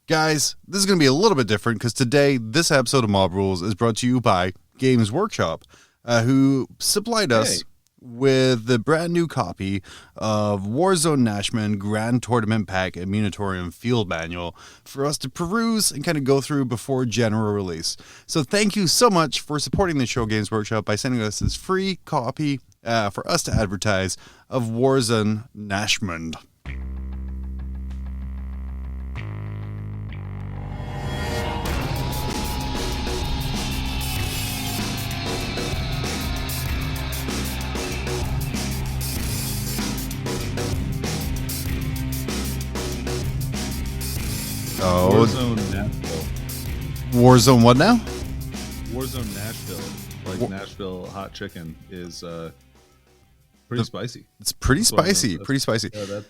Guys, this is going to be a little bit different because today, this episode of Mob Rules is brought to you by Games Workshop, who supplied us with the brand new copy of Warzone Nachmund Grand Tournament Pack and Munitorium Field Manual for us to peruse and kind of go through before general release. So thank you so much for supporting the show, Games Workshop, by sending us this free copy for us to advertise of Warzone Nachmund. Warzone Nashville. Warzone what now? Warzone Nashville. Like Nashville hot chicken is pretty spicy. It's pretty spicy. Pretty spicy. Yeah,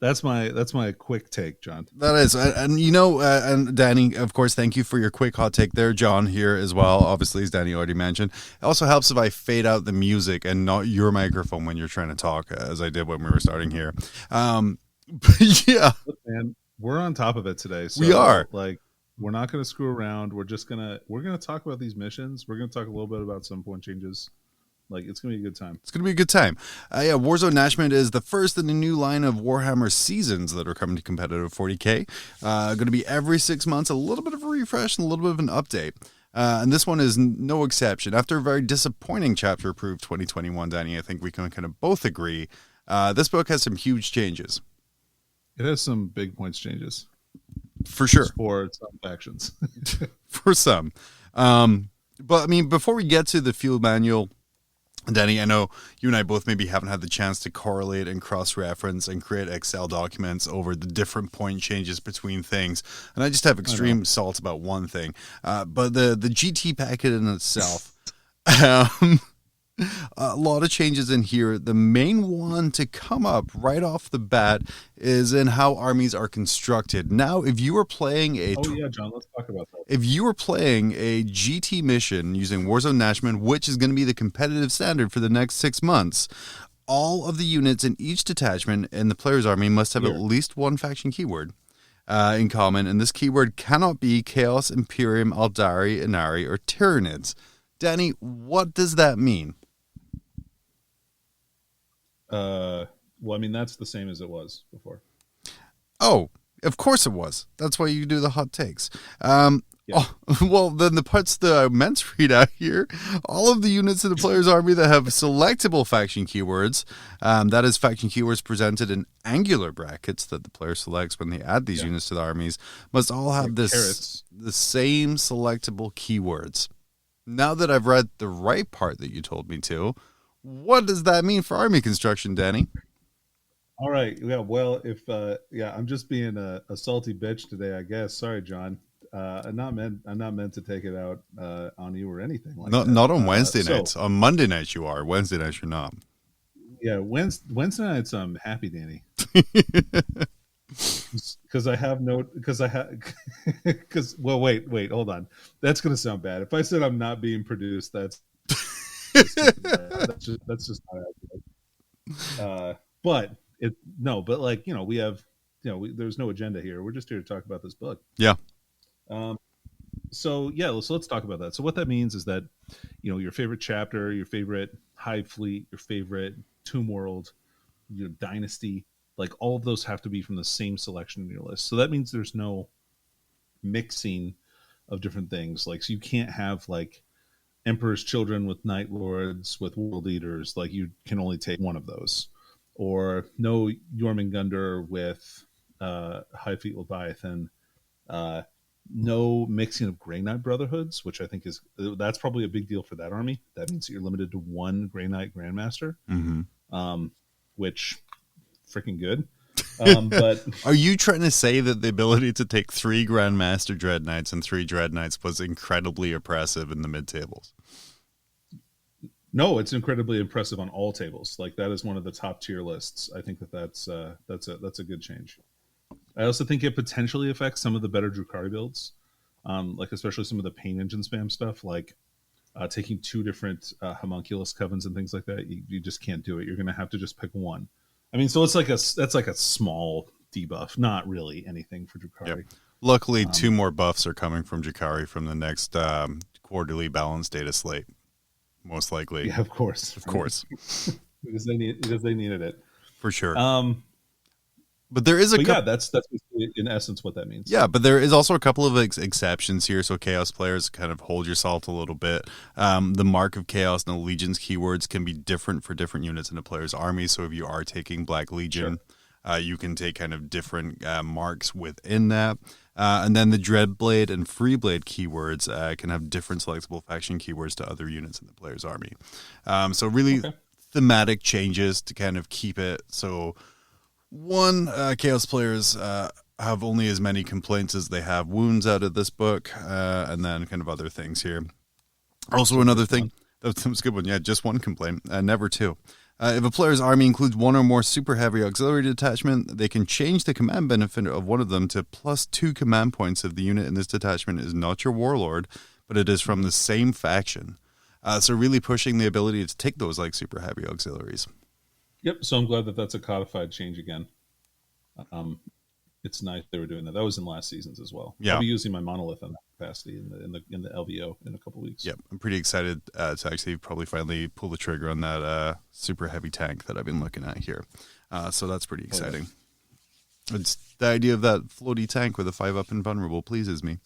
that's my quick take, John. That is, and and Danny, of course, thank you for your quick hot take there. John here as well, obviously, as Danny already mentioned. It also helps if I fade out the music and not your microphone when you're trying to talk, as I did when we were starting here. But yeah, look, man, we're on top of it today. So, we are. Like, we're not going to screw around. We're gonna talk about these missions. We're gonna talk a little bit about some point changes. Like, it's gonna be a good time. It's gonna be a good time. Warzone Nachmund is the first in a new line of Warhammer seasons that are coming to competitive 40k. Going to be every 6 months, a little bit of a refresh and a little bit of an update. And this one is no exception. After a very disappointing chapter approved 2021, Danny, I think we can kind of both agree. This book has some huge changes. It has some big points changes. For sure. For some factions. For some. But, I mean, before we get to the field manual, Danny, I know you and I both maybe haven't had the chance to correlate and cross-reference and create Excel documents over the different point changes between things. And I just have extreme salts about one thing. But the GT packet in itself... a lot of changes in here. The main one to come up right off the bat is in how armies are constructed. Now, if you are playing John, let's talk about that. If you are playing a GT mission using Warzone Nachmund, which is going to be the competitive standard for the next 6 months, all of the units in each detachment in the player's army must have at least one faction keyword in common, and this keyword cannot be Chaos, Imperium, Aldari, Inari, or Tyranids. Danny, what does that mean? Well, I mean, that's the same as it was before. Oh, of course it was. That's why you do the hot takes. Well, then the parts that I meant to read out here, all of the units in the player's army that have selectable faction keywords, that is faction keywords presented in angular brackets that the player selects when they add these units to the armies, must all have the same selectable keywords. Now that I've read the right part that you told me to, what does that mean for army construction, Danny? All right. Yeah. Well, if I'm just being a salty bitch today, I guess. Sorry, John. I'm not meant to take it out on you or anything like that. Not on Wednesday nights. On Monday nights you are. Wednesday nights you're not. Yeah. Wednesday nights I'm happy, Danny. Because wait, hold on. That's gonna sound bad. If I said I'm not being produced, that's just not accurate. But we have, there's no agenda here. We're just here to talk about this book. Yeah. So let's talk about that. So what that means is that, your favorite chapter, your favorite Hive Fleet, your favorite Tomb World, your Dynasty, like all of those have to be from the same selection in your list. So that means there's no mixing of different things. Like, so you can't have like Emperor's Children with Night Lords with World Eaters. Like, you can only take one of those. Or no Jormungandr with High Fleet Leviathan. No mixing of Grey Knight Brotherhoods, which I think that's probably a big deal for that army. That means that you're limited to one Grey Knight Grandmaster, which freaking good. But are you trying to say that the ability to take 3 Grandmaster Dread Knights and 3 Dread Knights was incredibly oppressive in the mid tables? No, it's incredibly impressive on all tables. Like, that is one of the top tier lists. I think that's a good change. I also think it potentially affects some of the better Drukhari builds, like especially some of the pain engine spam stuff, like taking 2 different homunculus covens and things like that. You just can't do it. You're going to have to just pick one. I mean, so that's like a small debuff, not really anything for Drukhari. Yep. Luckily, 2 more buffs are coming from Jakari from the next quarterly balance data slate. Most likely. Yeah, of course. Of course. because they needed it. For sure. But there is that's basically in essence what that means. Yeah, but there is also a couple of exceptions here. So Chaos players kind of hold yourself a little bit. The Mark of Chaos and Allegiance keywords can be different for different units in a player's army. So if you are taking Black Legion, you can take kind of different marks within that. And then the Dreadblade and Freeblade keywords can have different selectable faction keywords to other units in the player's army. So really thematic changes to kind of keep it so... One, Chaos players have only as many complaints as they have wounds out of this book, and then kind of other things here. Also, another thing, that was a good one, yeah, just one complaint, never two. If a player's army includes one or more super heavy auxiliary detachment, they can change the command benefit of one of them to +2 command points if the unit in this detachment is not your warlord, but it is from the same faction. So really pushing the ability to take those like super heavy auxiliaries. Yep. So I'm glad that that's a codified change again. It's nice they were doing that. That was in last seasons as well. Yeah. I'll be using my monolith in that capacity in the LVO in a couple weeks. Yep. I'm pretty excited to actually probably finally pull the trigger on that super heavy tank that I've been looking at here. So that's pretty exciting. It's the idea of that floaty tank with a 5-up invulnerable pleases me.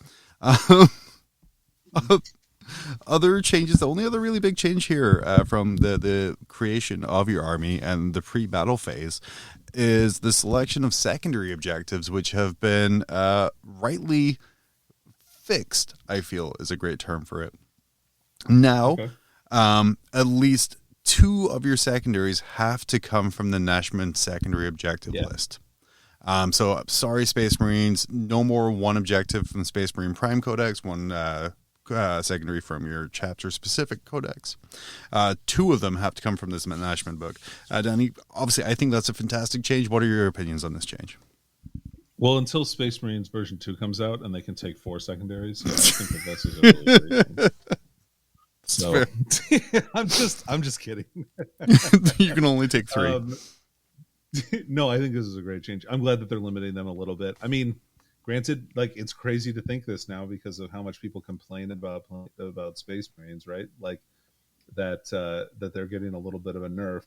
Other changes, the only other really big change here from the creation of your army and the pre-battle phase is the selection of secondary objectives, which have been rightly fixed, I feel is a great term for it. Now, at least 2 of your secondaries have to come from the Nachmund secondary objective list. So, sorry, Space Marines, no more 1 objective from the Space Marine Prime Codex, 1 secondary from your chapter-specific codex. 2 of them have to come from this Nachmund book. Danny, obviously, I think that's a fantastic change. What are your opinions on this change? Well, until Space Marines version 2 comes out and they can take 4 secondaries, I think that this is a really great change. So I'm just kidding. You can only take 3. No, I think this is a great change. I'm glad that they're limiting them a little bit. I mean, granted, like it's crazy to think this now because of how much people complain about Space Marines, right? Like that they're getting a little bit of a nerf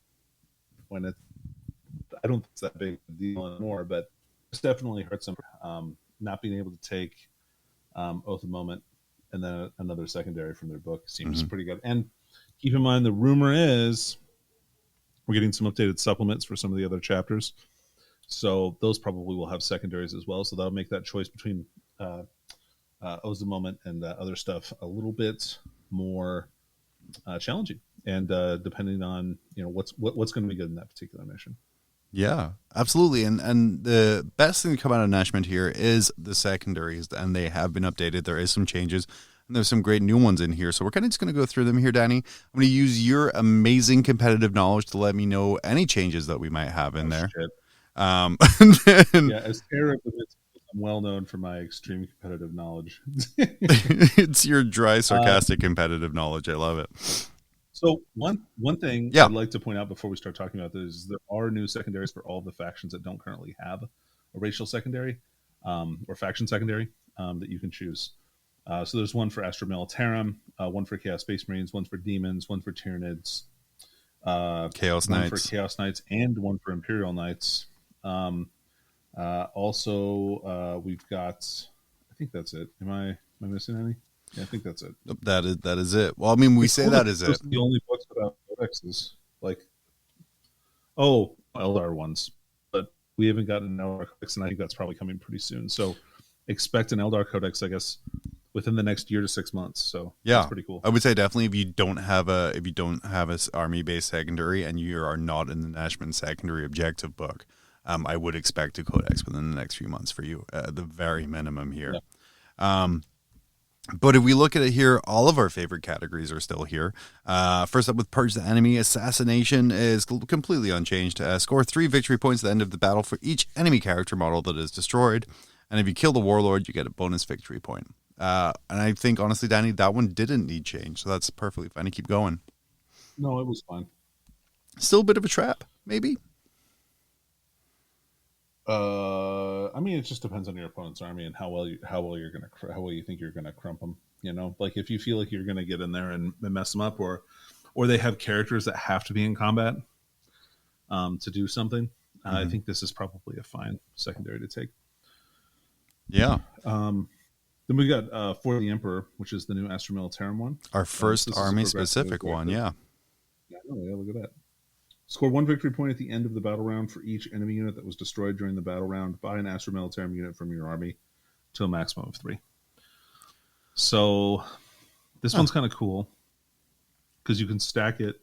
when I don't think it's that big a deal anymore, but it's definitely hurts them not being able to take Oath of Moment and then another secondary from their book seems pretty good. And keep in mind, the rumor is we're getting some updated supplements for some of the other chapters. So those probably will have secondaries as well. So that'll make that choice between Oath of Moment and other stuff a little bit more challenging. And depending on what's going to be good in that particular mission. Yeah, absolutely. And the best thing to come out of Nachmund here is the secondaries, and they have been updated. There is some changes, and there's some great new ones in here. So we're kind of just going to go through them here, Danny. I'm going to use your amazing competitive knowledge to let me know any changes that we might have in there. Shit. Then, as terrible as it's, I'm well known for my extreme competitive knowledge. It's your dry, sarcastic competitive knowledge. I love it. So one thing I'd like to point out before we start talking about this is there are new secondaries for all the factions that don't currently have a racial secondary or faction secondary that you can choose. So there's one for Astra Militarum, one for Chaos Space Marines, one for Demons, one for Tyranids, Chaos one Knights. for Chaos Knights, and one for Imperial Knights. Also, we've got, I think that's it. Am I missing any? Yeah, I think that's it. That is it. Well, I mean, we say that is it. The only books without codexes, like, Eldar ones, but we haven't gotten an Eldar codex, and I think that's probably coming pretty soon. So expect an Eldar codex, I guess, within the next year to 6 months. So yeah, that's pretty cool. I would say definitely if you don't have a army based secondary and you are not in the Nachmund secondary objective book, I would expect a codex within the next few months for you, at the very minimum here. Yeah. But if we look at it here, all of our favorite categories are still here. First up with Purge the Enemy, Assassination is completely unchanged. Score 3 victory points at the end of the battle for each enemy character model that is destroyed. And if you kill the Warlord, you get a bonus victory point. And I think, honestly, Danny, that one didn't need change. So that's perfectly fine to keep going. No, it was fine. Still a bit of a trap, maybe? I mean, it just depends on your opponent's army and how well you think you're gonna crump them. You know, like if you feel like you're gonna get in there and mess them up, or they have characters that have to be in combat to do something. I think this is probably a fine secondary to take. Yeah. Then we got Foily Emperor, which is the new Astra Militarum one. Our first army specific one, yeah. Yeah, look at that. Score 1 victory point at the end of the battle round for each enemy unit that was destroyed during the battle round by an Astra Militarum unit from your army to a maximum of 3. So this one's kind of cool because you can stack it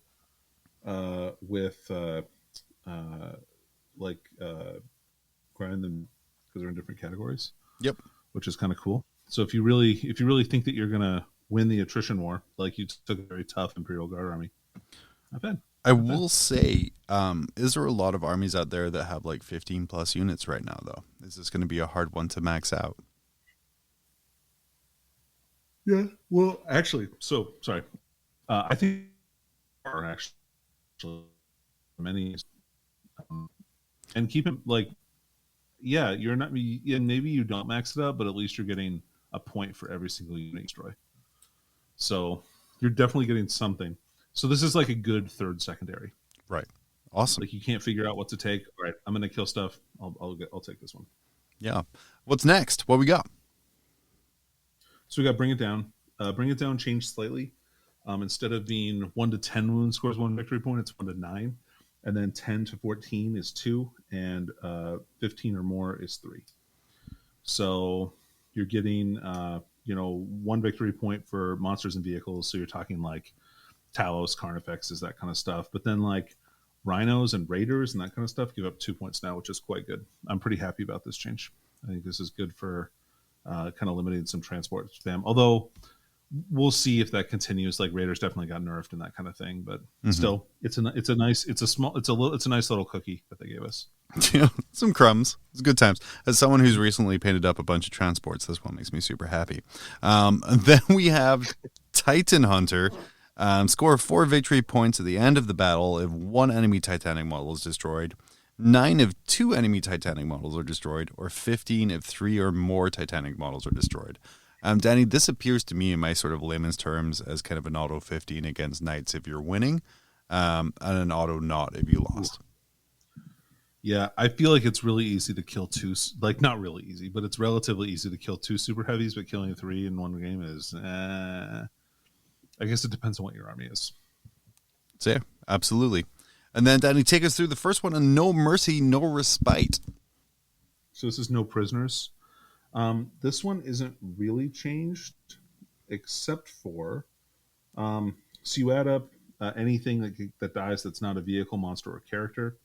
with grind them because they're in different categories. Yep. Which is kind of cool. So if you really think that you're gonna win the attrition war, like you took a very tough Imperial Guard army, not bad. I will say, is there a lot of armies out there that have like 15 plus units right now, though? Is this going to be a hard one to max out? Yeah. Well, actually, so sorry. I think are actually many, and keep it like, yeah, you're not. Yeah, maybe you don't max it up, but at least you're getting a point for every single unit you destroy. So you're definitely getting something. So this is like a good third secondary. Right. Awesome. Like you can't figure out what to take. All right, I'm going to kill stuff. I'll take this one. Yeah. What's next? What we got? So we got Bring It Down. Bring It Down changed slightly. Instead of being 1 to 10 wounds scores 1 victory point, it's 1 to 9. And then 10 to 14 is 2. And 15 or more is 3. So you're getting, 1 victory point for monsters and vehicles. So you're talking like Talos, Carnifexes, that kind of stuff. But then like Rhinos and Raiders and that kind of stuff give up 2 points now, which is quite good. I'm pretty happy about this change. I think this is good for kind of limiting some transport spam. Although we'll see if that continues. Like Raiders definitely got nerfed and that kind of thing, but still, it's a nice little cookie that they gave us. Yeah, some crumbs. It's good times. As someone who's recently painted up a bunch of transports, this one makes me super happy. Then we have Titan Hunter. Score 4 victory points at the end of the battle if 1 enemy Titanic model is destroyed, 9 if 2 enemy Titanic models are destroyed, or 15 if 3 or more Titanic models are destroyed. Danny, this appears to me in my sort of layman's terms as kind of an auto 15 against Knights if you're winning, and an auto not if you lost. Yeah, I feel like it's really easy to kill 2, like not really easy, but it's relatively easy to kill 2 super heavies, but killing 3 in one game is, I guess it depends on what your army is. So yeah, absolutely. And then Danny, take us through the first one on No Mercy, No Respite. So this is No Prisoners. This one isn't really changed, except for so you add up anything that dies that's not a vehicle, monster, or character,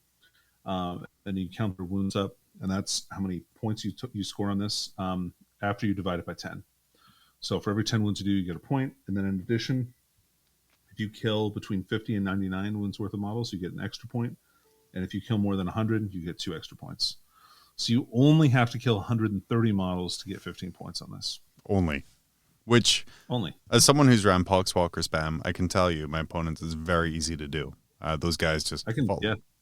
and you count the wounds up, and that's how many points you score on this after you divide it by 10. So for every 10 wounds you do, you get a point, and then in addition, if you kill between 50 and 99 wounds worth of models, you get an extra point, and if you kill more than 100, you get 2 extra points. So you only have to kill 130 models to get 15 points on this. Only. As someone who's ran Poxwalker spam, I can tell you my opponent is very easy to do. Those guys just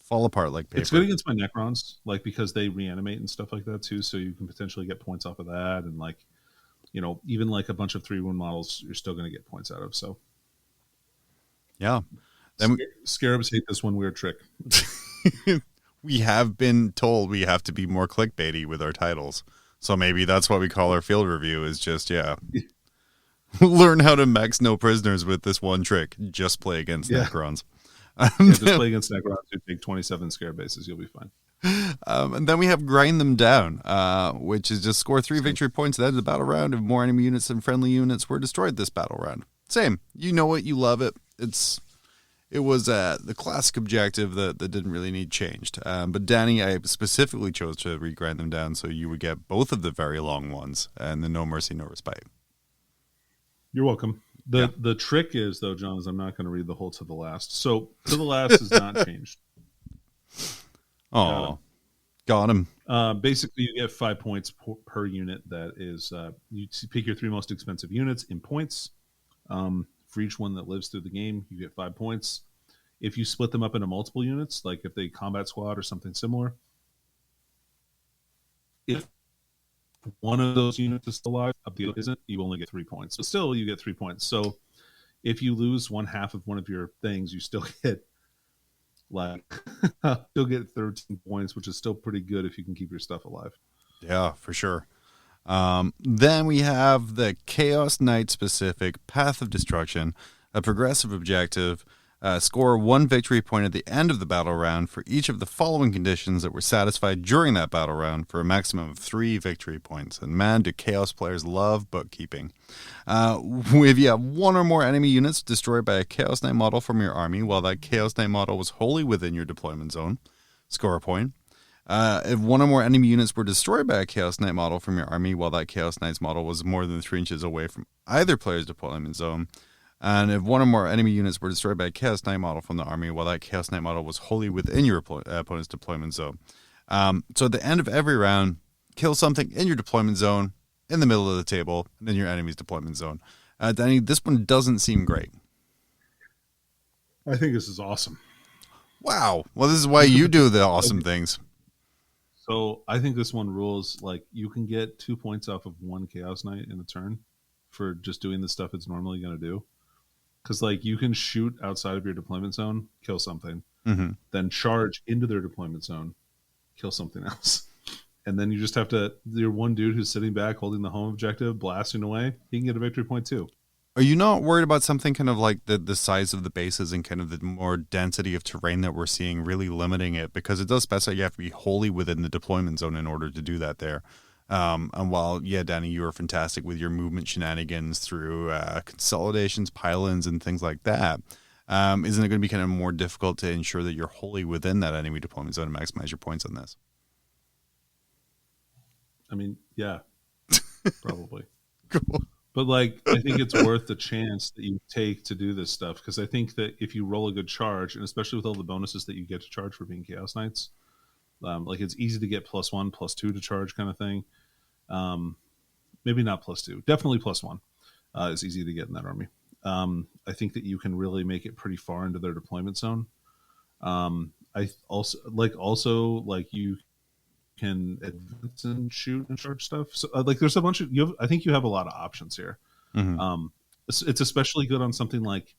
fall apart like paper. It's good against my Necrons, like because they reanimate and stuff like that too, so you can potentially get points off of that, and like, even like a bunch of 3-1 models, you're still going to get points out of. So yeah. Then Scarabs hate this one weird trick. We have been told we have to be more clickbaity with our titles. So maybe that's what we call our field review is just, learn how to max No Prisoners with this one trick. Just play against Necrons. Just play against Necrons. You take 27 Scarab bases. You'll be fine. And then we have Grind Them Down, which is just score 3 victory points at the end of the battle round if more enemy units than friendly units were destroyed this battle round. Same. You know it. You love it. It was the classic objective that didn't really need changed. But Danny, I specifically chose to regrind them down so you would get both of the very long ones and the No Mercy, No Respite. You're welcome. The trick is, though, John, is I'm not going to read the whole To the Last. So To the Last is not changed. Oh, got him. Basically, you get 5 points per unit. That is, you pick your 3 most expensive units in points. For each one that lives through the game, you get 5 points. If you split them up into multiple units, like if they combat squad or something similar, if one of those units is still alive, the other isn't, you only get 3 points. So still, you get 3 points. So if you lose one half of one of your things, you still get like still get 13 points, which is still pretty good if you can keep your stuff alive. Yeah, for sure. Then we have the Chaos Knight specific Path of Destruction, a progressive objective. Score 1 victory point at the end of the battle round for each of the following conditions that were satisfied during that battle round for a maximum of 3 victory points. And man, do Chaos players love bookkeeping. If you have one or more enemy units destroyed by a Chaos Knight model from your army while that Chaos Knight model was wholly within your deployment zone, score a point. If one or more enemy units were destroyed by a Chaos Knight model from your army while that Chaos Knight's model was more than 3 inches away from either player's deployment zone, and if one or more enemy units were destroyed by a Chaos Knight model from the army while that Chaos Knight model was wholly within your opponent's deployment zone. So at the end of every round, kill something in your deployment zone, in the middle of the table, and in your enemy's deployment zone. Danny, this one doesn't seem great. I think this is awesome. Wow. Well, this is why you do the awesome things. So I think this one rules. Like, you can get 2 points off of one Chaos Knight in a turn for just doing the stuff it's normally going to do. Because, like, you can shoot outside of your deployment zone, kill something, then charge into their deployment zone, kill something else. And then you just have to, your one dude who's sitting back holding the home objective, blasting away, he can get a victory point too. Are you not worried about something kind of like the size of the bases and kind of the more density of terrain that we're seeing really limiting it? Because it does specify you have to be wholly within the deployment zone in order to do that there. And while, yeah, Danny, you were fantastic with your movement shenanigans through consolidations, pylons, and things like that, isn't it going to be kind of more difficult to ensure that you're wholly within that enemy deployment zone to maximize your points on this? I mean, yeah, probably. Cool. But, like, I think it's worth the chance that you take to do this stuff, because I think that if you roll a good charge, and especially with all the bonuses that you get to charge for being Chaos Knights, like, it's easy to get +1, +2 to charge kind of thing. Maybe not +2, definitely +1 is easy to get in that army. I think that you can really make it pretty far into their deployment zone. I also you can advance and shoot and charge stuff. So like, there's a bunch of I think you have a lot of options here. It's especially good on something like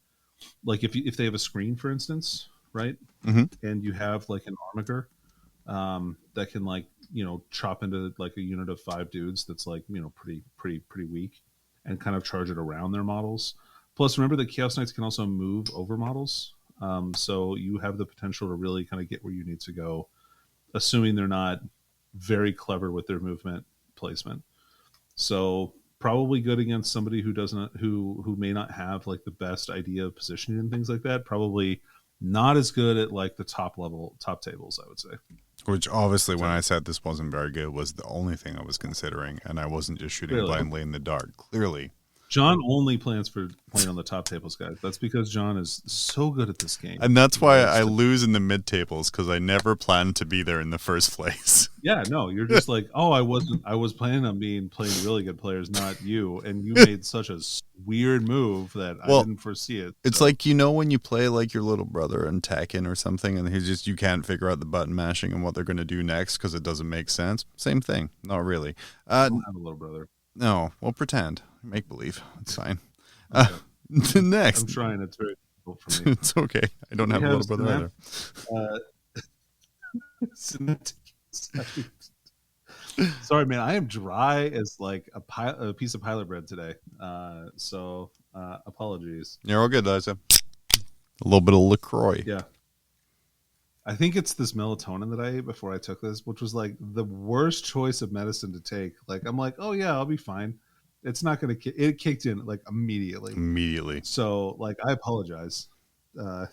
if they have a screen, for instance, right? And you have like an armiger that can, like, chop into like a unit of 5 dudes that's, like, pretty weak, and kind of charge it around their models. Plus, remember that Chaos Knights can also move over models, so you have the potential to really kind of get where you need to go, assuming they're not very clever with their movement placement. So probably good against somebody who may not have like the best idea of positioning and things like that. Probably not as good at like the top tables, I would say. Which obviously, when I said this wasn't very good, was the only thing I was considering, and I wasn't just shooting blindly in the dark. Clearly, John only plans for playing on the top tables, guys. That's because John is so good at this game. And that's why I lose in the mid tables, because I never planned to be there in the first place. Yeah, no, you're just like, oh, I was planning on playing really good players, not you. And you made such a weird move that I didn't foresee it. It's like, when you play like your little brother in Tekken or something, and you can't figure out the button mashing and what they're going to do next because it doesn't make sense. Same thing. Not really. I don't have a little brother. No, well, pretend. Make believe. It's fine. Okay. Next. I'm trying. It's very difficult for me. It's okay. I don't have a little brother either. Sorry, man. I am dry as like a piece of pilot bread today. So apologies. You're all good, Liza. A little bit of LaCroix. Yeah. I think it's this melatonin that I ate before I took this, which was like the worst choice of medicine to take. Like, I'm like, oh yeah, I'll be fine. It's not going to it kicked in like immediately. So like, I apologize. I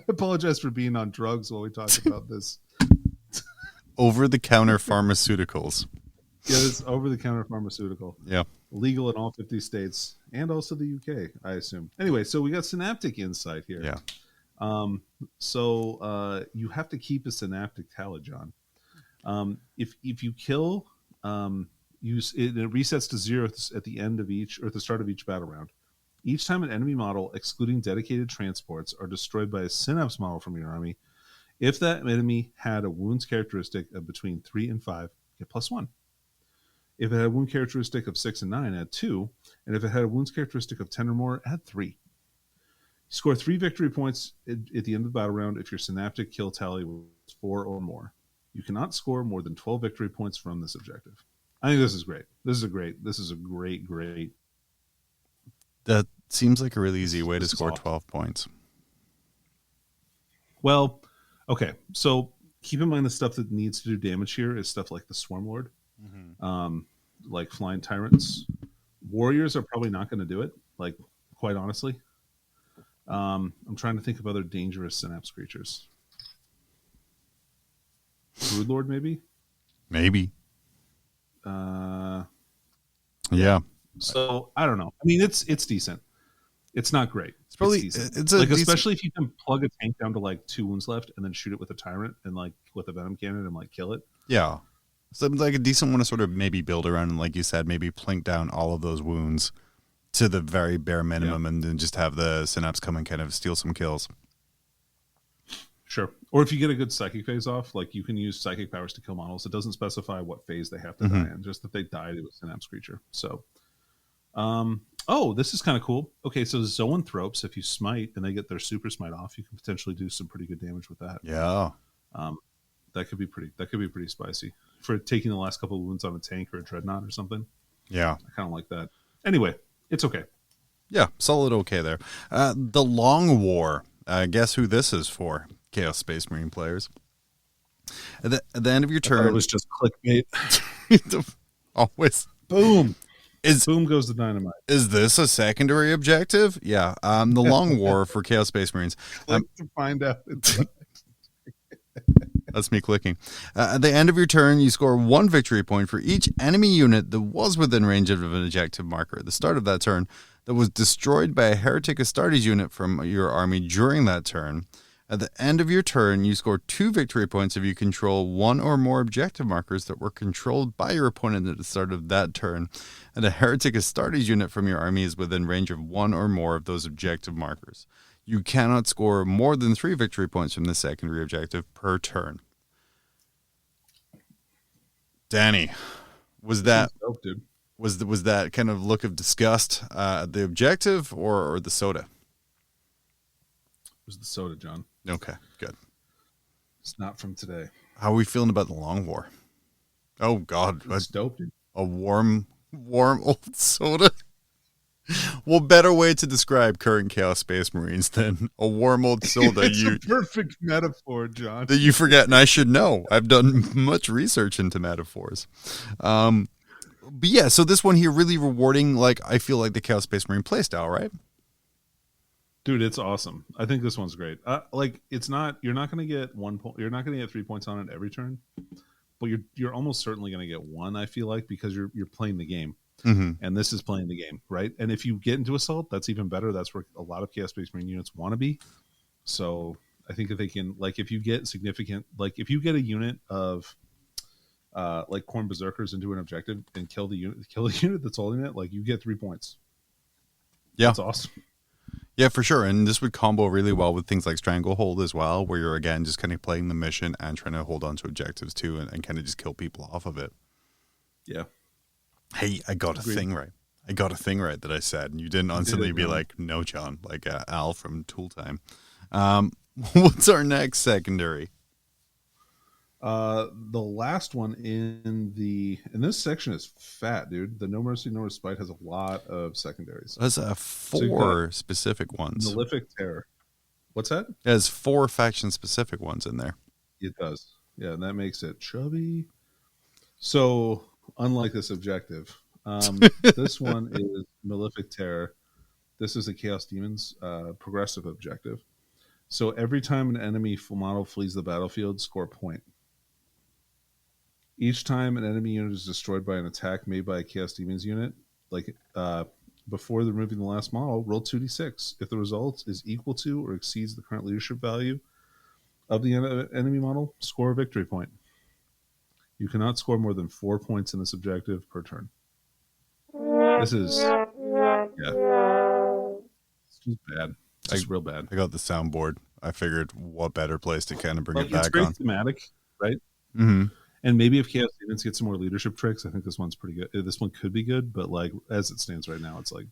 apologize for being on drugs while we talk about this. Over-the-counter pharmaceuticals. Yeah, it's over-the-counter pharmaceutical. Yeah. Legal in all 50 states and also the UK, I assume. Anyway, so we got synaptic insight here. Yeah. So you have to keep a synaptic tally, John. If you kill, it resets to 0 at the end of each, or at the start of each battle round. Each time an enemy model, excluding dedicated transports, are destroyed by a synapse model from your army, if that enemy had a wounds characteristic of between 3 and 5, get +1. If it had a wound characteristic of 6 and 9, add 2. And if it had a wounds characteristic of 10 or more, add 3. Score 3 victory points at the end of the battle round if your synaptic kill tally was 4 or more. You cannot score more than 12 victory points from this objective. I think this is great. This is a great. That seems like a really easy way to score 12 points. Well, okay. So keep in mind the stuff that needs to do damage here is stuff like the Swarm Lord, like Flying Tyrants. Warriors are probably not going to do it, like, quite honestly. I'm trying to think of other dangerous Synapse creatures. Broodlord, maybe? Maybe. Yeah. So I don't know. I mean, it's decent. It's not great. It's probably it's like, especially if you can plug a tank down to like 2 wounds left and then shoot it with a tyrant and like with a venom cannon and like kill it. Yeah. So like a decent one to sort of maybe build around, and like you said, maybe plink down all of those wounds to the very bare minimum, and then just have the Synapse come and kind of steal some kills. Sure. Or if you get a good psychic phase off, like you can use psychic powers to kill models. It doesn't specify what phase they have to die in, just that they die to a Synapse creature. So, oh, this is kind of cool. Okay, so Zoanthropes, if you smite and they get their super smite off, you can potentially do some pretty good damage with that. Yeah. That could be pretty spicy for taking the last couple of wounds on a tank or a dreadnought or something. Yeah. I kind of like that. Anyway, it's okay. Yeah, solid okay there. The Long War. Guess who this is for? Chaos Space Marine players. At the end of your turn, it was just clickbait. Always. Boom. Boom goes the dynamite. Is this a secondary objective? Yeah. The Long War for Chaos Space Marines. Click to find out. That's me clicking. At the end of your turn, you score 1 victory point for each enemy unit that was within range of an objective marker at the start of that turn that was destroyed by a Heretic Astartes unit from your army during that turn. At the end of your turn, you score 2 victory points if you control 1 or more objective markers that were controlled by your opponent at the start of that turn, and a Heretic Astartes unit from your army is within range of 1 or more of those objective markers. You cannot score more than 3 victory points from the secondary objective per turn. Danny, was that was that kind of look of disgust the objective or the soda? It was the soda, John. Okay, good. It's not from today. How are we feeling about the Long War? Oh God, it's dope, dude. A warm old soda. What better way to describe current Chaos Space Marines than a warm old soda? It's a perfect metaphor, John. That you forget, and I should know. I've done much research into metaphors. But yeah, so this one here really rewarding. Like, I feel like the Chaos Space Marine playstyle, right? Dude, it's awesome. I think this one's great. Like, it's not. You're not going to get 1 point. You're not going to get 3 points on it every turn, but you're almost certainly going to get 1. I feel like, because you're playing the game. Mm-hmm. And this is playing the game, right? And if you get into Assault, that's even better. That's where a lot of Chaos Space Marine units want to be. So I think that they can, like, if you get significant, like, if you get a unit of like Khorne Berserkers into an objective and kill the unit that's holding it, like, you get 3 points. Yeah, that's awesome. Yeah, for sure. And this would combo really well with things like Stranglehold as well, where you're again just kind of playing the mission and trying to hold on to objectives too, and kind of just kill people off of it. Yeah. Hey, I got a thing right. I got a thing right that I said, and you didn't instantly be like, no, John, like Al from Tool Time. What's our next secondary? The last one in this section is fat, dude. The No Mercy, No Respite has a lot of secondaries. It has 4 specific ones. Malefic Terror. What's that? It has 4 faction-specific ones in there. It does. Yeah, and that makes it chubby. So, unlike this objective, this one is Malefic Terror. This is a Chaos Demons progressive objective. So every time an enemy model flees the battlefield, score a point. Each time an enemy unit is destroyed by an attack made by a Chaos Demons unit, like before removing the last model, roll 2d6. If the result is equal to or exceeds the current leadership value of the enemy model, score a victory point. You cannot score more than 4 points in this objective per turn. This is bad. It's real bad. I got the soundboard. I figured what better place to kind of bring it back it's very on. thematic, right? Mm-hmm. And maybe if Chaos Demons get some more leadership tricks, I think this one's pretty good. This one could be good, but like as it stands right now, it's like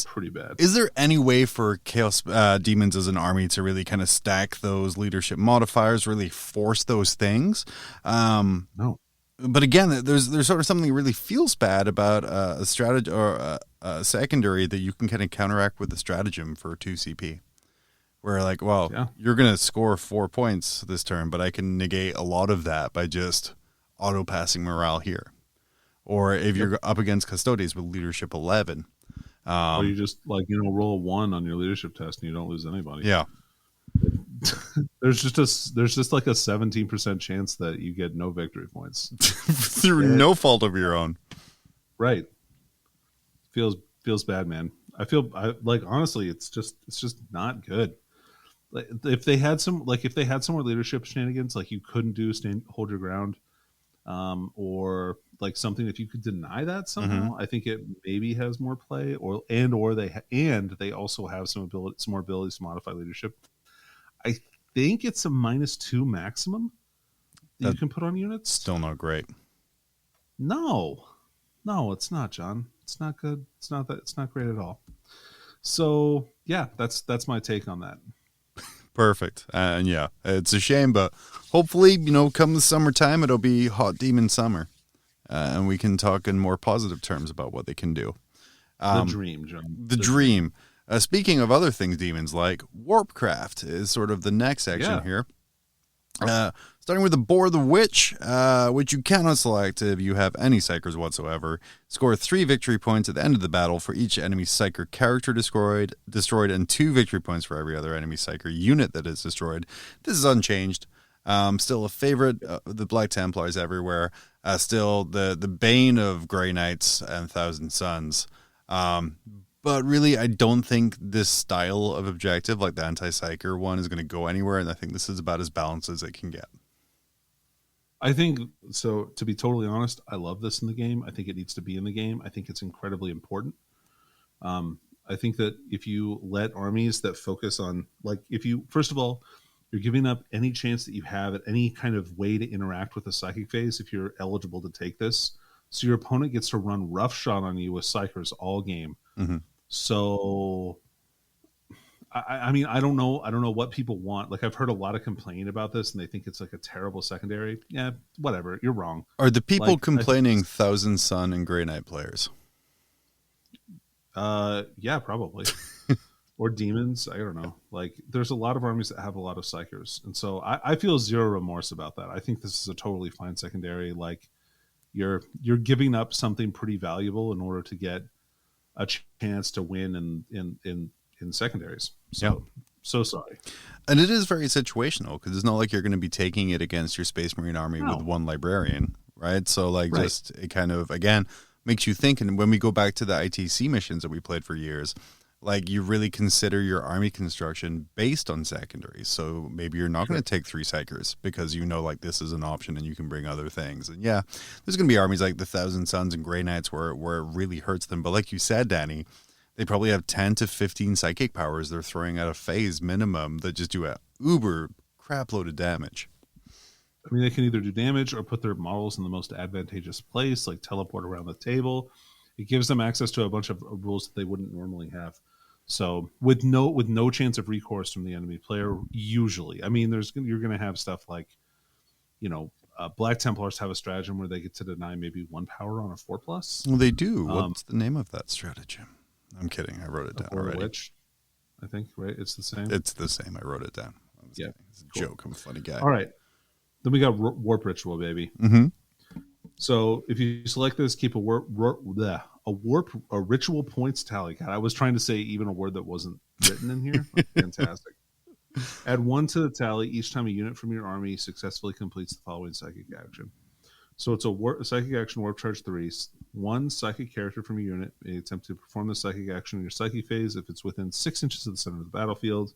pretty bad. Is there any way for Chaos Demons as an army to really kind of stack those leadership modifiers, really force those things? No. But again, there's sort of something that really feels bad about a strategy or a secondary that you can kind of counteract with a stratagem for 2 CP. Where like, well, you're going to score 4 points this turn, but I can negate a lot of that by just auto-passing morale here. Or if you're up against Custodes with leadership 11. Or you just like, roll a 1 on your leadership test and you don't lose anybody. Yeah. There's just like a 17% chance that you get no victory points through no fault of your own. Right. Feels bad, man. I like honestly, it's just not good. Like if they had some more leadership shenanigans, like you couldn't hold your ground, or like something if you could deny that somehow, I think it maybe has more play, or they also have some more abilities to modify leadership. I think it's a -2 maximum that you can put on units. Still not great. No, it's not, John. It's not good. It's not great at all. So yeah, that's my take on that. Perfect. And yeah, it's a shame, but hopefully, come the summertime, it'll be hot demon summer. And we can talk in more positive terms about what they can do. The dream, John. The dream. Speaking of other things demons like, Warpcraft is sort of the next section here. Starting with the Boar the Witch, which you cannot select if you have any Psychers whatsoever. Score 3 victory points at the end of the battle for each enemy Psyker character destroyed, and 2 victory points for every other enemy Psyker unit that is destroyed. This is unchanged. Still a favorite of the Black Templars everywhere. Still the bane of Grey Knights and Thousand Suns. But really, I don't think this style of objective, like the anti-Psyker one, is going to go anywhere, and I think this is about as balanced as it can get. I think, so to be totally honest, I love this in the game. I think it needs to be in the game. I think it's incredibly important. I think that if you let armies that focus on, first of all, you're giving up any chance that you have at any kind of way to interact with the psychic phase if you're eligible to take this. So your opponent gets to run roughshod on you with Psychers all game. Mm-hmm. So, I mean, I don't know what people want. Like, I've heard a lot of complain about this, and they think it's like a terrible secondary. Yeah, whatever. You're wrong. Are the people complaining Thousand Sun and Grey Knight players? Yeah, probably. Or demons. I don't know. Like, there's a lot of armies that have a lot of Psychers, and so I feel zero remorse about that. I think this is a totally fine secondary. Like, you're giving up something pretty valuable in order to get a chance to win in secondaries. So sorry. And it is very situational, because it's not like you're going to be taking it against your Space Marine army with one librarian, right? So just it kind of, again, makes you think. And when we go back to the ITC missions that we played for years, like, you really consider your army construction based on secondaries. So maybe you're not going to take 3 Psychers because like this is an option and you can bring other things. And yeah, there's going to be armies like the Thousand Suns and Grey Knights where it really hurts them. But like you said, Danny, they probably have 10 to 15 psychic powers they're throwing at a phase minimum that just do a uber crap load of damage. I mean, they can either do damage or put their models in the most advantageous place, like teleport around the table. It gives them access to a bunch of rules that they wouldn't normally have. So with no chance of recourse from the enemy player, usually. I mean, you're going to have stuff like, Black Templars have a stratagem where they get to deny maybe 1 power on a 4+. Well, they do. What's the name of that stratagem? I'm kidding. I wrote it down already. Witch, I think, right? It's the same. It's the same. I wrote it down. Yeah, it's a joke. I'm a funny guy. All right. Then we got Warp Ritual, baby. Mm-hmm. So if you select this, keep a ritual points tally. God, I was trying to say even a word that wasn't written in here. Fantastic. Add 1 to the tally each time a unit from your army successfully completes the following psychic action. So it's a psychic action, Warp Charge 3. 1 psychic character from your unit may attempt to perform the psychic action in your psychic phase if it's within 6 inches of the center of the battlefield.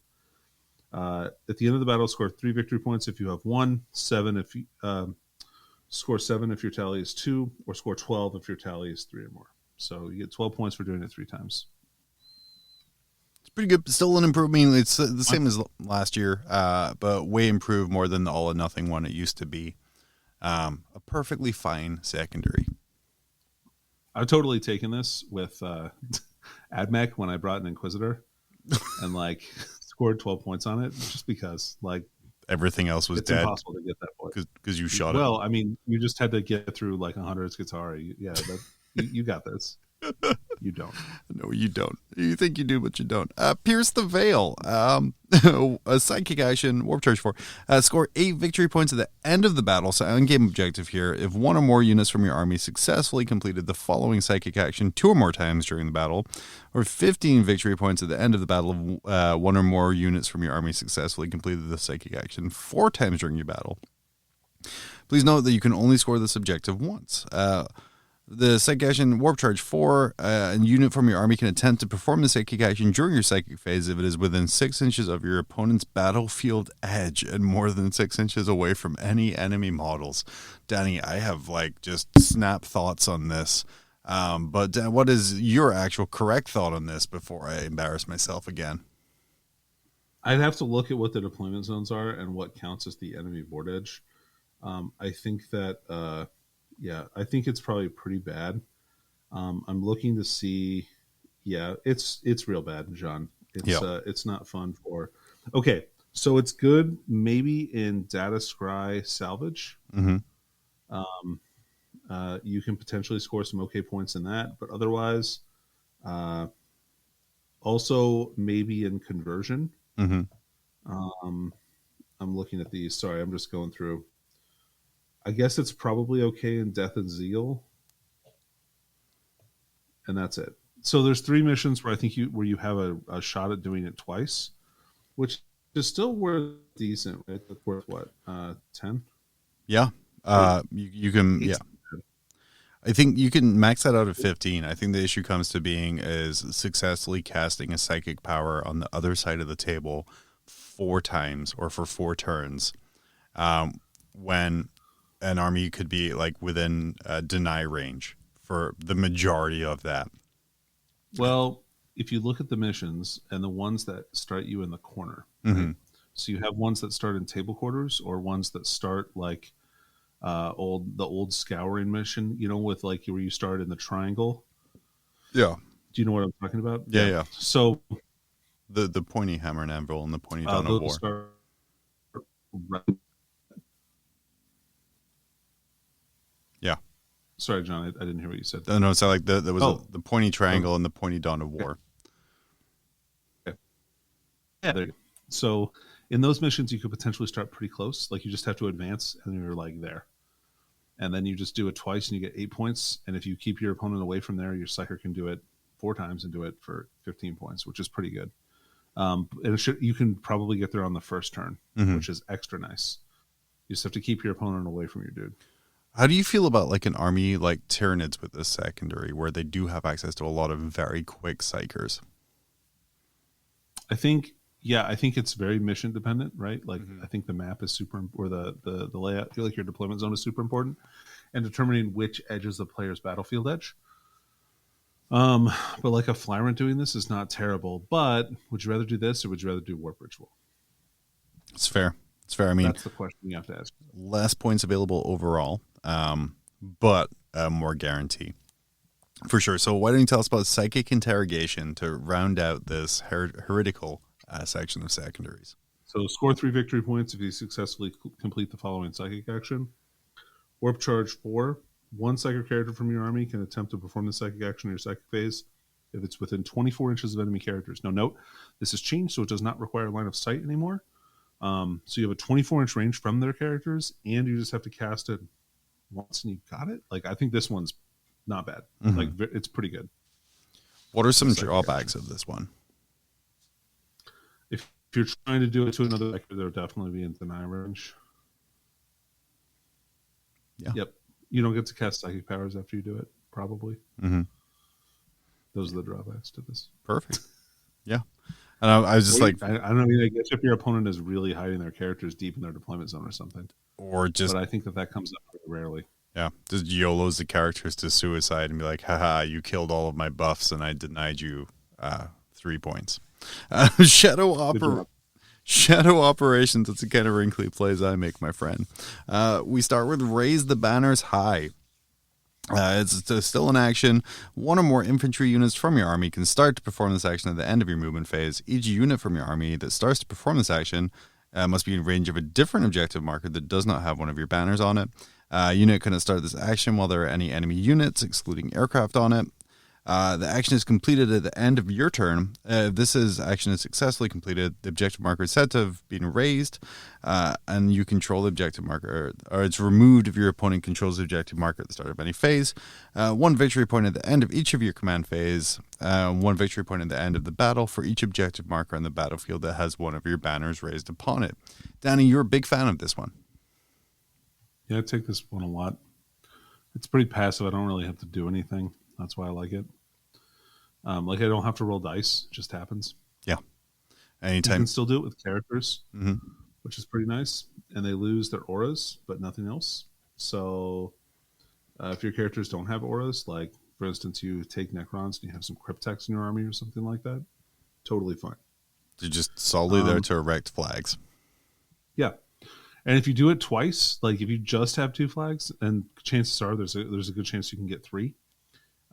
At the end of the battle, score 3 victory points if you have 1, 7 if you score 7 if your tally is 2, or score 12 if your tally is 3 or more. So you get 12 points for doing it 3 times. It's pretty good. Still an improvement. It's the same as last year, but way improved, more than the all or nothing one it used to be. A perfectly fine secondary. I've totally taken this with AdMech when I brought an Inquisitor and like scored 12 points on it just because like Everything else was it's dead impossible to get that point. because you shot Well, I mean, you just had to get through like 100 Skitarii. Yeah, you got this. You don't. No, you don't. You think you do, but you don't. Pierce the Veil. A psychic action, Warp Charge 4. Score 8 victory points at the end of the battle. So, in-game objective here. If one or more units from your army successfully completed the following psychic action 2 or more times during the battle, or 15 victory points at the end of the battle if one or more units from your army successfully completed the psychic action 4 times during your battle. Please note that you can only score this objective once. The psychic action Warp Charge 4, a unit from your army can attempt to perform the psychic action during your psychic phase if it is within 6 inches of your opponent's battlefield edge and more than 6 inches away from any enemy models. Danny, I have like just snap thoughts on this. But Dan, what is your actual correct thought on this before I embarrass myself again? I'd have to look at what the deployment zones are and what counts as the enemy board edge. I think that... I think it's probably pretty bad. I'm looking to see. Yeah, it's real bad, John. It's not fun for. Okay, so it's good maybe in data scry salvage. Mm-hmm. You can potentially score some okay points in that, but otherwise, also maybe in conversion. Mm-hmm. I'm looking at these. Sorry, I'm just going through. I guess it's probably okay in Death and Zeal, and that's it. So there's 3 missions where I think you have a shot at doing it twice, which is still worth decent. Right? That's worth what 10? Yeah, you can. Yeah, I think you can max that out at 15. I think the issue comes to being is successfully casting a psychic power on the other side of the table 4 times or for 4 turns, when an army could be like within deny range for the majority of that. Well, if you look at the missions and the ones that start you in the corner, mm-hmm. right? So you have ones that start in table quarters or ones that start like the old scouring mission, with like where you start in the triangle. Yeah. Do you know what I'm talking about? Yeah. So the pointy hammer and anvil and the pointy dawn of war. Yeah. Sorry, John, I didn't hear what you said. No, it's like there was the pointy triangle and the pointy dawn of war. Okay. Yeah, there you go. So in those missions, you could potentially start pretty close. Like you just have to advance and you're like there. And then you just do it twice and you get 8 points. And if you keep your opponent away from there, your psyker can do it 4 times and do it for 15 points, which is pretty good. And you can probably get there on the first turn, mm-hmm. which is extra nice. You just have to keep your opponent away from your dude. How do you feel about like an army like Tyranids with this secondary where they do have access to a lot of very quick psychers? I think it's very mission dependent, right? Like mm-hmm. I think the map is super, or the layout, I feel like your deployment zone is super important, and determining which edge is the player's battlefield edge. But like a Flyrant doing this is not terrible. But would you rather do this or would you rather do Warp Ritual? It's fair. I mean, that's the question you have to ask. Less points available overall, but more guarantee. For sure. So why don't you tell us about Psychic Interrogation to round out this heretical section of Secondaries? So score 3 victory points if you successfully complete the following psychic action. Warp Charge 4. 1 psychic character from your army can attempt to perform the psychic action in your psychic phase if it's within 24 inches of enemy characters. Now note, this has changed, so it does not require line of sight anymore. So you have a 24-inch range from their characters, and you just have to cast it once and you got it. Like I think this one's not bad. Mm-hmm. Like it's pretty good. What are some drawbacks of this one? If you're trying to do it to another vector, there'll definitely be in deny range. Yeah. Yep. You don't get to cast psychic powers after you do it, probably. Mm-hmm. Those are the drawbacks to this. Perfect. Yeah. And I was just I don't know. I mean, I guess if your opponent is really hiding their characters deep in their deployment zone or something. Or just. But I think that comes up very rarely. Yeah. Just YOLOs the characters to suicide and be like, haha, you killed all of my buffs and I denied you 3 points. Shadow Shadow Operations. It's the kind of wrinkly plays I make, my friend. We start with Raise the Banners High. It's still in action. One or more infantry units from your army can start to perform this action at the end of your movement phase. Each unit from your army that starts to perform this action must be in range of a different objective marker that does not have one of your banners on it. Unit can start this action while there are any enemy units, excluding aircraft, on it. The action is completed at the end of your turn. Action is successfully completed. The objective marker is said to have been raised, and you control the objective marker, or it's removed if your opponent controls the objective marker at the start of any phase. One victory point at the end of each of your command phase. One victory point at the end of the battle for each objective marker on the battlefield that has one of your banners raised upon it. Danny, you're a big fan of this one. Yeah, I take this one a lot. It's pretty passive. I don't really have to do anything. That's why I like it. I don't have to roll dice; it just happens. Yeah, anytime. You can still do it with characters, which is pretty nice. And they lose their auras, but nothing else. So, if your characters don't have auras, like for instance, you take Necrons and you have some Cryptex in your army or something like that, totally fine. You're just solely there to erect flags. Yeah. And if you do it twice, like if you just have 2 flags, and chances are there's a good chance you can get 3.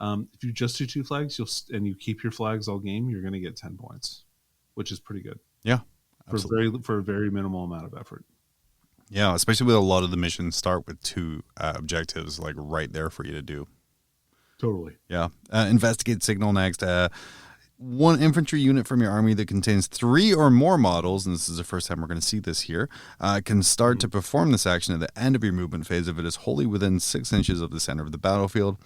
If you just do 2 flags, and you keep your flags all game, you're going to get 10 points, which is pretty good. Yeah, for a very minimal amount of effort. Yeah, especially with a lot of the missions start with 2 objectives like right there for you to do. Totally. Yeah. Investigate signal next. One infantry unit from your army that contains 3 or more models, and this is the first time we're going to see this here, can start to perform this action at the end of your movement phase if it is wholly within 6 inches of the center of the battlefield.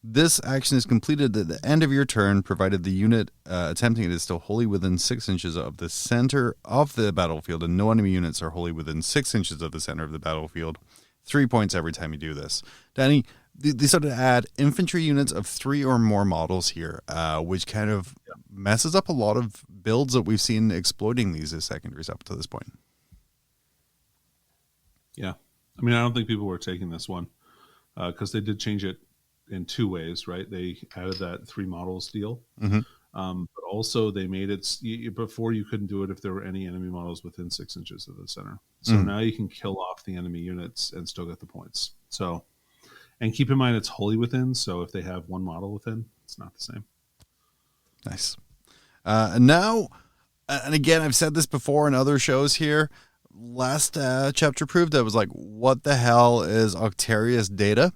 This action is completed at the end of your turn, provided the unit attempting it is still wholly within 6 inches of the center of the battlefield, and no enemy units are wholly within 6 inches of the center of the battlefield. 3 points every time you do this. Danny, they started to add infantry units of 3 or more models here, which kind of messes up a lot of builds that we've seen exploiting these as secondaries up to this point. Yeah. I mean, I don't think people were taking this one because they did change it in 2 ways, right? They added that 3 models deal, but also they made it before you couldn't do it if there were any enemy models within 6 inches of the center. So now you can kill off the enemy units and still get the points. So, and keep in mind it's wholly within. So if they have 1 model within, it's not the same. Nice. And now, and again, I've said this before in other shows here. Last chapter proved I was like, what the hell is Octarius data?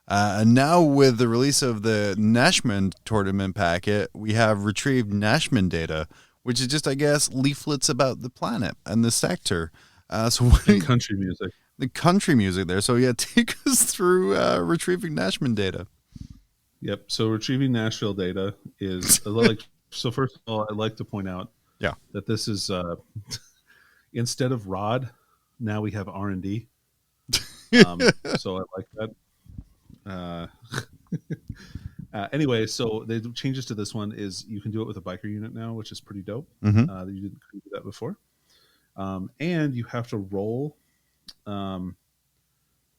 And now with the release of the Nachmund tournament packet, we have retrieved Nachmund data, which is just, I guess, leaflets about the planet and the sector. And country music. The country music there. So yeah, take us through retrieving Nachmund data. Yep. So retrieving Nashville data is like. So first of all, I'd like to point out that this is instead of ROD, now we have R&D. So I like that. Anyway, so the changes to this one is you can do it with a biker unit now, which is pretty dope. You couldn't do that before, and you have to roll.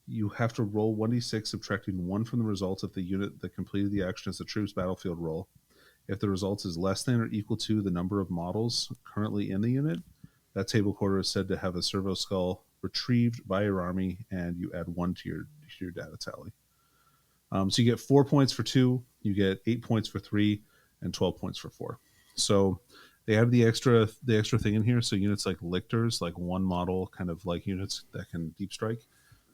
You have to roll 1d6, subtracting 1 from the results of the unit that completed the action as a troops battlefield roll. If the result is less than or equal to the number of models currently in the unit, that table quarter is said to have a servo skull retrieved by your army, and you add 1 to your data tally. So you get 4 points for 2, you get 8 points for 3, and 12 points for 4. So they have the extra thing in here. So units like lictors, like 1 model kind of like units that can deep strike,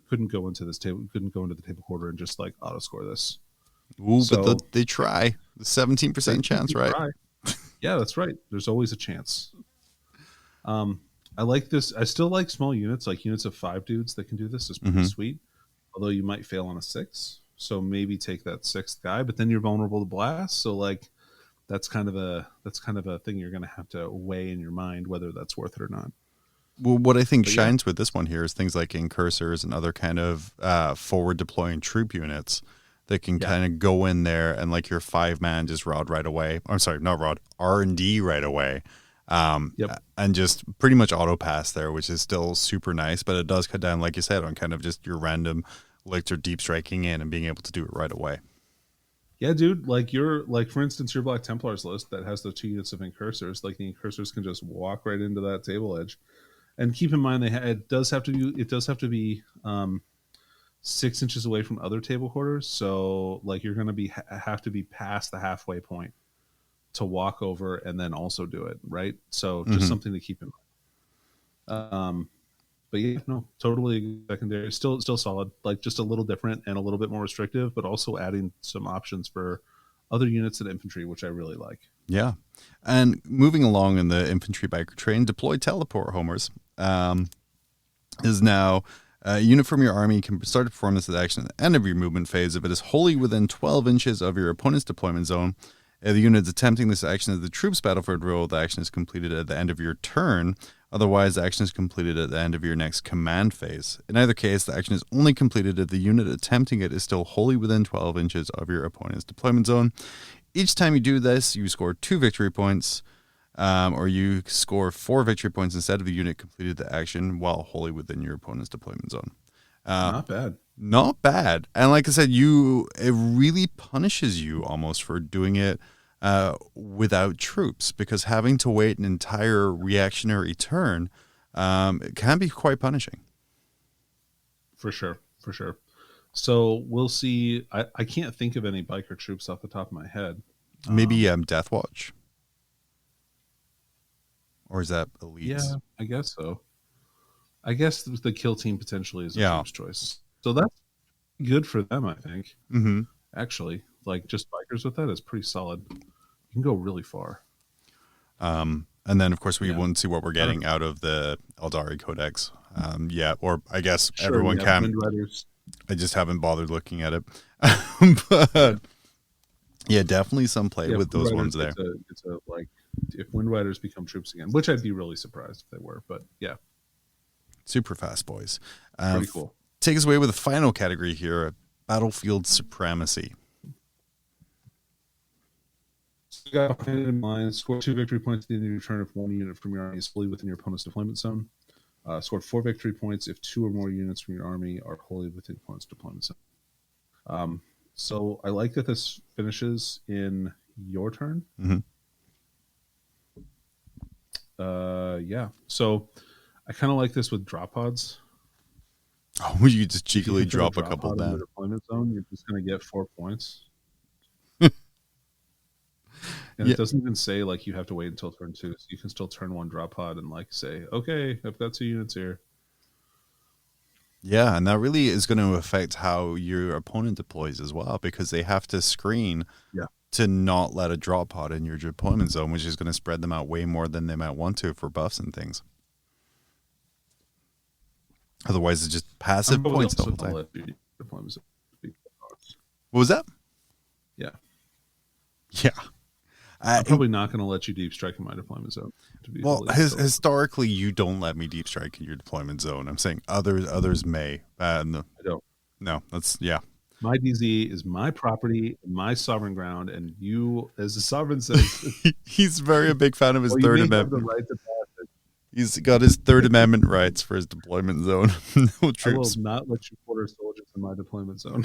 couldn't go into the table quarter and just like auto score this. Ooh, so, but they try. The 17% chance, right? Try. Yeah, that's right. There's always a chance. I like this. I still like small units, like units of 5 dudes that can do this. Is pretty sweet. Although you might fail on a 6, so maybe take that 6th guy. But then you're vulnerable to blast. So like, that's kind of a thing you're going to have to weigh in your mind whether that's worth it or not. Well, what I think shines with this one here is things like incursors and other kind of forward deploying troop units that can kind of go in there and like your 5-man just ROD right away. I'm sorry, not ROD, R&D right away. And just pretty much auto pass there, which is still super nice, but it does cut down, like you said, on kind of just your random lictor deep striking in and being able to do it right away. Yeah, dude. Like for instance, your Black Templars list that has the 2 units of incursors. Like the incursors can just walk right into that table edge. And keep in mind, it does have to be 6 inches away from other table quarters. So like you're going to have to be past the halfway point to walk over and then also do it, right? So just something to keep in mind. But yeah, no, totally secondary. Still solid. Like just a little different and a little bit more restrictive, but also adding some options for other units and infantry, which I really like. Yeah. And moving along in the infantry biker train, deploy teleport homers is now a unit from your army can start to perform this action at the end of your movement phase if it is wholly within 12 inches of your opponent's deployment zone. If the unit is attempting this action as the troops battlefield roll, the action is completed at the end of your turn. Otherwise, the action is completed at the end of your next command phase. In either case, the action is only completed if the unit attempting it is still wholly within 12 inches of your opponent's deployment zone. Each time you do this, you score 2 victory points, or you score 4 victory points instead of the unit completed the action while wholly within your opponent's deployment zone. Not bad. Not bad. And like I said, it really punishes you almost for doing it without troops, because having to wait an entire reactionary turn it can be quite punishing. For sure. So we'll see. I can't think of any biker troops off the top of my head. Maybe Death Watch? Or is that elites? Yeah, I guess so. I guess the kill team potentially is a troops choice. So that's good for them, I think. Mm-hmm. Actually, like just bikers with that is pretty solid. You can go really far. And then, of course, we won't see what we're getting out of the Eldari Codex. Or I guess everyone can. I just haven't bothered looking at it. But yeah, definitely some play with those ones there. It's like if Wind Riders become troops again, which I'd be really surprised if they were, but yeah. Super fast boys. Pretty cool. Take us away with the final category here, Battlefield Supremacy. So you got in mind, score 2 victory points at the end of your turn if one unit from your army is fully within your opponent's deployment zone. Score 4 victory points if 2 or more units from your army are wholly within your opponent's deployment zone. So I like that this finishes in your turn. Mm-hmm. Yeah. So I kind of like this with drop pods. Oh, you just cheekily drop a couple down. In the deployment zone, you're just going to get 4 points. And it doesn't even say like you have to wait until turn 2, so you can still turn 1 drop pod and like say, okay, I've got 2 units here. Yeah, and that really is going to affect how your opponent deploys as well, because they have to screen to not let a drop pod in your deployment zone, which is going to spread them out way more than they might want to for buffs and things. Otherwise, it's just passive points the whole time. What was that? Yeah. Yeah. I'm probably not going to let you deep strike in my deployment zone. Historically, you don't let me deep strike in your deployment zone. I'm saying others may. No. I don't. No, that's, My DZ is my property, my sovereign ground, and you, as the sovereign says... He's a big fan of his Third Amendment. Right to pass it. He's got his Third Amendment rights for his deployment zone. No troops. I will not let you quarter soldiers in my deployment zone.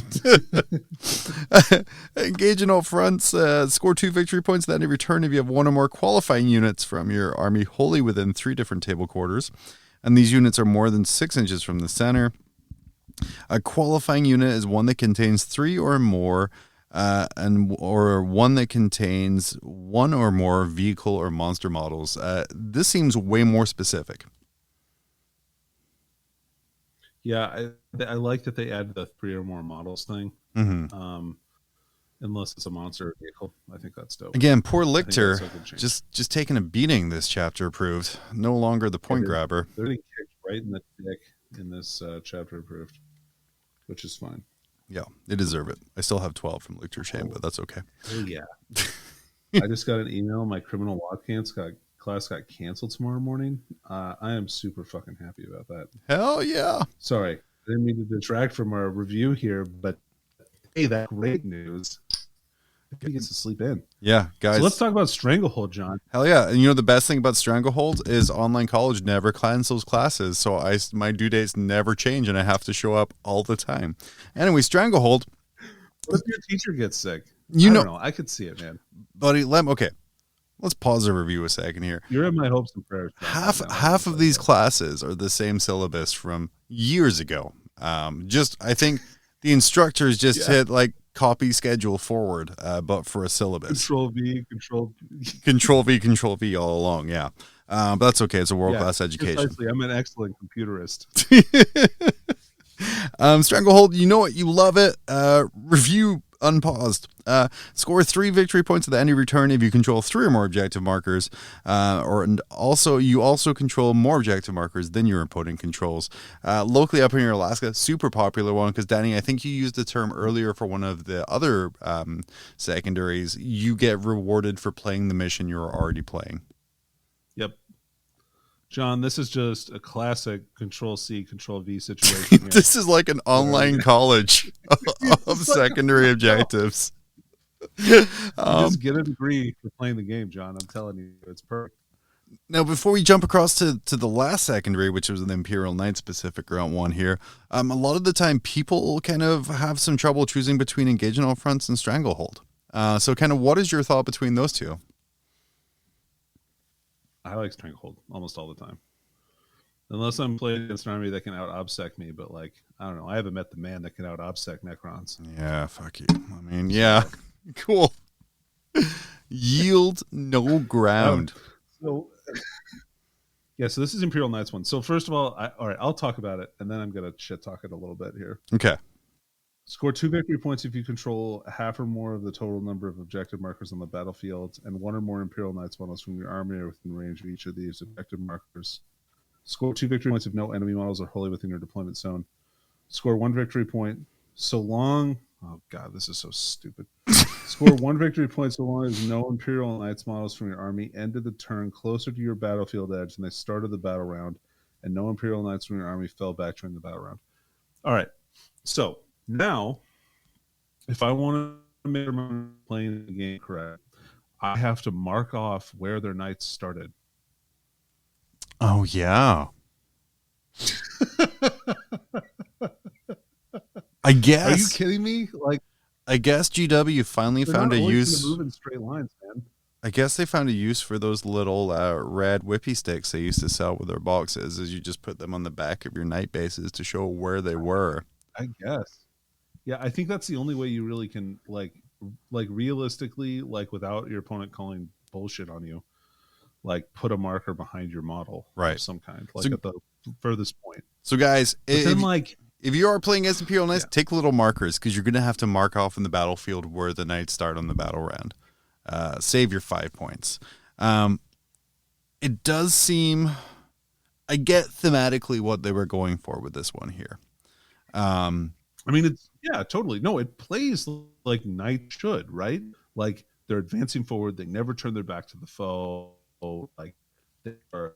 Engage in all fronts. Score 2 victory points at the end of your turn if you have 1 or more qualifying units from your army wholly within 3 different table quarters. And these units are more than 6 inches from the center. A qualifying unit is one that contains 3 or more or one that contains 1 or more vehicle or monster models. This seems way more specific. Yeah, I like that they add the 3 or more models thing. Mm-hmm. Unless it's a monster vehicle, I think that's dope. Again, poor Lictor, just taking a beating. This chapter proved no longer the point grabber. They're getting kicked right in the dick in this chapter approved, which is fine. Yeah, they deserve it. I still have 12 from Lictor Shame, but that's okay. Oh, yeah. I just got an email. My criminal law class got canceled tomorrow morning. I am super fucking happy about that. Hell yeah. Sorry, I didn't mean to detract from our review here, but hey, that great news. He gets to sleep in. Yeah, guys. So let's talk about Stranglehold, John. Hell yeah. And the best thing about Stranglehold is online college never cancels classes. So my due dates never change and I have to show up all the time. Anyway, Stranglehold. What if your teacher gets sick? You I know, don't know. I could see it, man. buddy. Okay, let's pause the review a second here. You're in my hopes and prayers. Half of these classes are the same syllabus from years ago. I think the instructors just hit like copy schedule forward, but for a syllabus. Control V, Control V all along. Yeah. But that's okay. It's a world-class education. Precisely. I'm an excellent computerist. Stranglehold, you know it. You love it. Review unpaused. Score 3 victory points at the end of your turn if you control 3 or more objective markers. You also control more objective markers than your opponent controls. Locally up in your Alaska, super popular one because, Danny, I think you used the term earlier for one of the other secondaries. You get rewarded for playing the mission you're already playing. Yep. John, this is just a classic Control-C, Control-V situation here. This is like an online college of secondary objectives. You just get a degree for playing the game, John. I'm telling you, it's perfect. Now, before we jump across to the last secondary, which was the Imperial Knights Pacific Route 1 here, a lot of the time people kind of have some trouble choosing between Engage on All Fronts and Stranglehold. So kind of what is your thought between those two? I like Stranglehold almost all the time. Unless I'm playing against an army that can out-obsec me, but like, I don't know. I haven't met the man that can out-obsec Necrons. Yeah, fuck you. I mean, yeah, cool. Yield no ground. So this is Imperial Knights one. So first of all, I'll talk about it, and then I'm going to shit talk it a little bit here. Okay. Score 2 victory points if you control half or more of the total number of objective markers on the battlefield, and 1 or more Imperial Knights models from your army are within range of each of these objective markers. Score 2 victory points if no enemy models are wholly within your deployment zone. Score 1 victory point so long... Oh, God, this is so stupid. Score 1 victory point so long as no Imperial Knights models from your army ended the turn closer to your battlefield edge than they started the battle round, and no Imperial Knights from your army fell back during the battle round. All right, so... Now, if I want to make sure I'm playing the game correct, I have to mark off where their knights started. Oh, yeah. I guess. Are you kidding me? Like, I guess GW finally found a use. Move in straight lines, man. I guess they found a use for those little red whippy sticks they used to sell with their boxes, as you just put them on the back of your knight bases to show where they were. I guess. Yeah, I think that's the only way you really can, like realistically, like without your opponent calling bullshit on you, like put a marker behind your model, right, of some kind, like at the furthest point. So, guys, if you are playing as Imperial Knights, take little markers because you're going to have to mark off in the battlefield where the knights start on the battle round. Save your 5 points. It does seem, I get thematically what they were going for with this one here. I mean, it's totally. No, it plays like knights should, right? Like they're advancing forward. They never turn their back to the foe. Like they're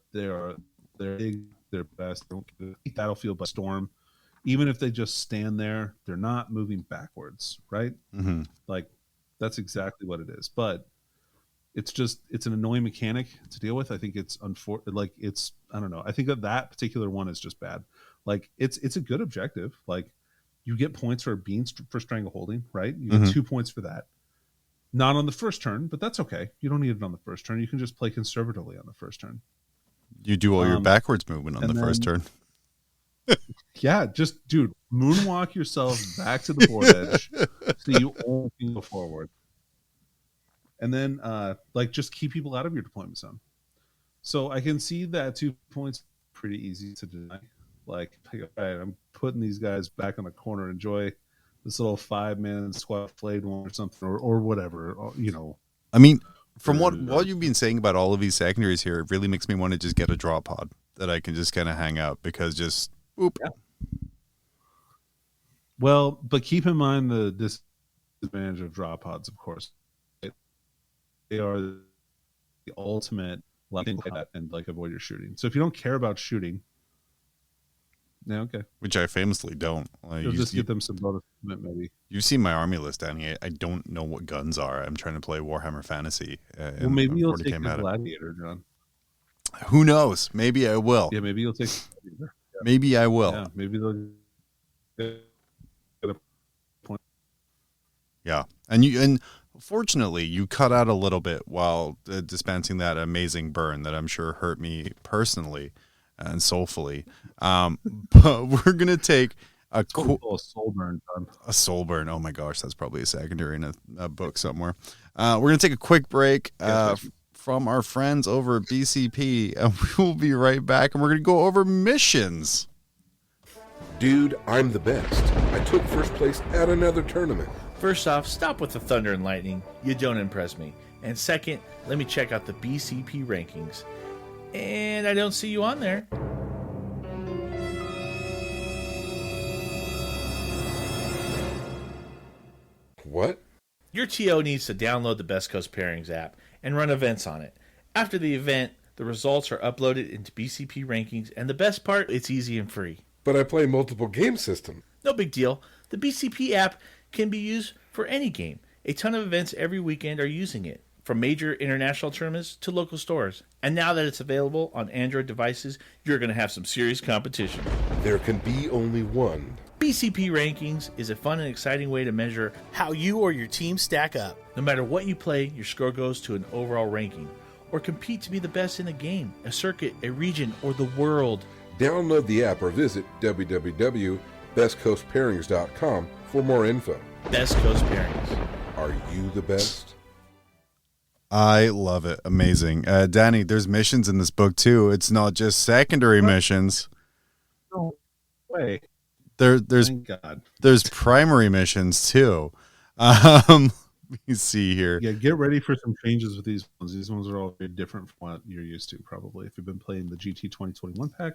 big, they're best. They don't get the battlefield by storm. Even if they just stand there, they're not moving backwards, right? Mm-hmm. Like that's exactly what it is. But it's an annoying mechanic to deal with. I think it's I don't know. I think that particular one is just bad. Like it's a good objective. Like you get points for being for strangleholding, right? You get 2 points for that. Not on the first turn, but that's okay. You don't need it on the first turn. You can just play conservatively on the first turn. You do all your backwards movement on the first turn. Yeah, just dude, moonwalk yourself back to the board edge so you only can go forward. And then just keep people out of your deployment zone. So I can see that 2 points pretty easy to deny. Like, all right, I'm putting these guys back on the corner. Enjoy this little 5-man squad flayed one or something, or whatever, you know. I mean, from what you've been saying about all of these secondaries here, it really makes me want to just get a draw pod that I can just kind of hang out because just boop. Yeah. Well, but keep in mind the disadvantage of draw pods, of course. They are the ultimate and avoid your shooting. So if you don't care about shooting, yeah, okay. Which I famously don't. You'll just get them some bonus maybe. You see my army list down here. I don't know what guns are. I'm trying to play Warhammer Fantasy. Well, maybe you'll take a Gladiator, John. Who knows? Maybe I will. Yeah, maybe you'll take Gladiator. Yeah. Maybe I will. Yeah, maybe they'll get a point. Yeah. And Fortunately, you cut out a little bit while dispensing that amazing burn that I'm sure hurt me personally and soulfully. But we're going to take a soul burn, John. A soul burn. Oh my gosh, that's probably a secondary in a book somewhere. We're going to take a quick break from our friends over at BCP, and we will be right back, and we're going to go over missions. Dude, I'm the best. I took first place at another tournament. First off, stop with the thunder and lightning. You don't impress me. And second, let me check out the BCP rankings. And I don't see you on there. What? Your TO needs to download the Best Coast Pairings app and run events on it. After the event, the results are uploaded into BCP rankings, and the best part, it's easy and free. But I play multiple game systems. No big deal. The BCP app can be used for any game. A ton of events every weekend are using it, from major international tournaments to local stores. And now that it's available on Android devices, you're going to have some serious competition. There can be only one. BCP Rankings is a fun and exciting way to measure how you or your team stack up. No matter what you play, your score goes to an overall ranking. Or compete to be the best in a game, a circuit, a region, or the world. Download the app or visit www.bestcoastpairings.com for more info. Best Coast Pairings. Are you the best? I love it. Amazing. Danny, there's missions in this book too. It's not just secondary missions. No way. There's Thank God. There's primary missions too. Let me see here. Yeah, get ready for some changes with these ones. These ones are all very different from what you're used to, probably. If you've been playing the GT 2021 pack,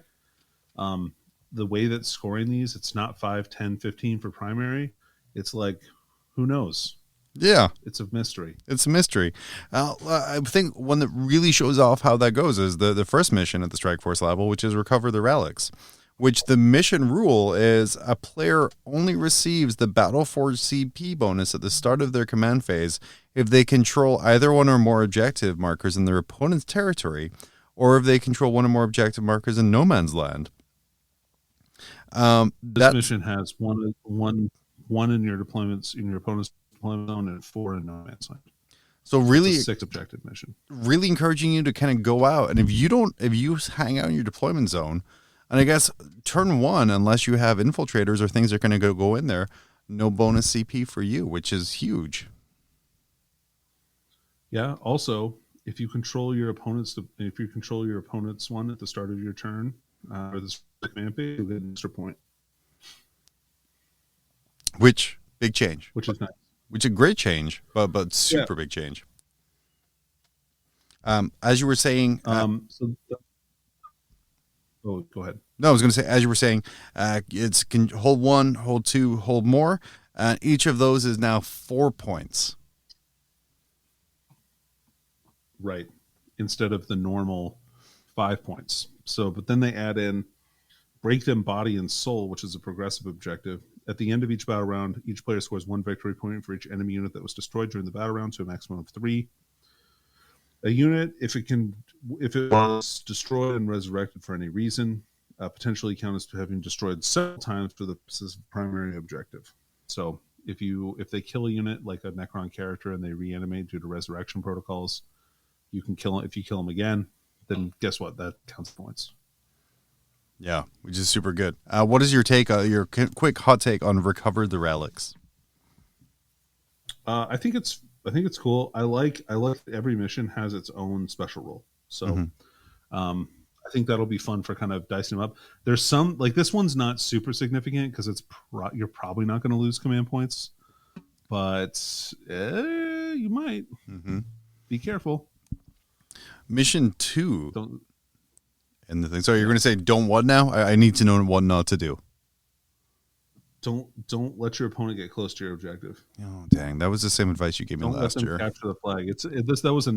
the way that scoring these, it's not 5, 10, 15 for primary. It's like, who knows? Yeah. It's a mystery. It's a mystery. I think one that really shows off how that goes is the first mission at the Strike Force level, which is recover the relics, which the mission rule is a player only receives the Battleforge CP bonus at the start of their command phase if they control either one or more objective markers in their opponent's territory, or if they control one or more objective markers in no man's land. This mission has one in your deployments in your opponent's deployment zone and 4 in no man's land. So really, it's a 6 objective mission. Really encouraging you to kind of go out, and if you hang out in your deployment zone, and I guess turn 1, unless you have infiltrators or things that are going to go in there, no bonus CP for you, which is huge. Yeah. Also, if you control your opponent's one at the start of your turn, or the command phase, you get an extra point. Which big change. Which is nice. Which is a great change, but super big change. As you were saying, go ahead. No, I was going to say, as you were saying, it's can hold 1, hold 2, hold more. Each of those is now 4 points. Right. Instead of the normal 5 points. So, but then they add in break them body and soul, which is a progressive objective. At the end of each battle round, each player scores 1 victory point for each enemy unit that was destroyed during the battle round to a maximum of 3. A unit, if it was destroyed and resurrected for any reason, potentially counts to having destroyed several times for the primary objective. So if they kill a unit like a Necron character and they reanimate due to resurrection protocols, you can kill them. If you kill them again, then guess what? That counts points. Yeah, which is super good. What is your take? Your quick hot take on recover the relics? I think it's cool. I like every mission has its own special role. So, I think that'll be fun for kind of dicing them up. There's some like this one's not super significant because you're probably not going to lose command points, but you might. Be careful. Mission 2. And the thing. So you're going to say don't what now? I need to know what not to do. Don't let your opponent get close to your objective. Oh dang, that was the same advice you gave me last year. Capture the flag. That was a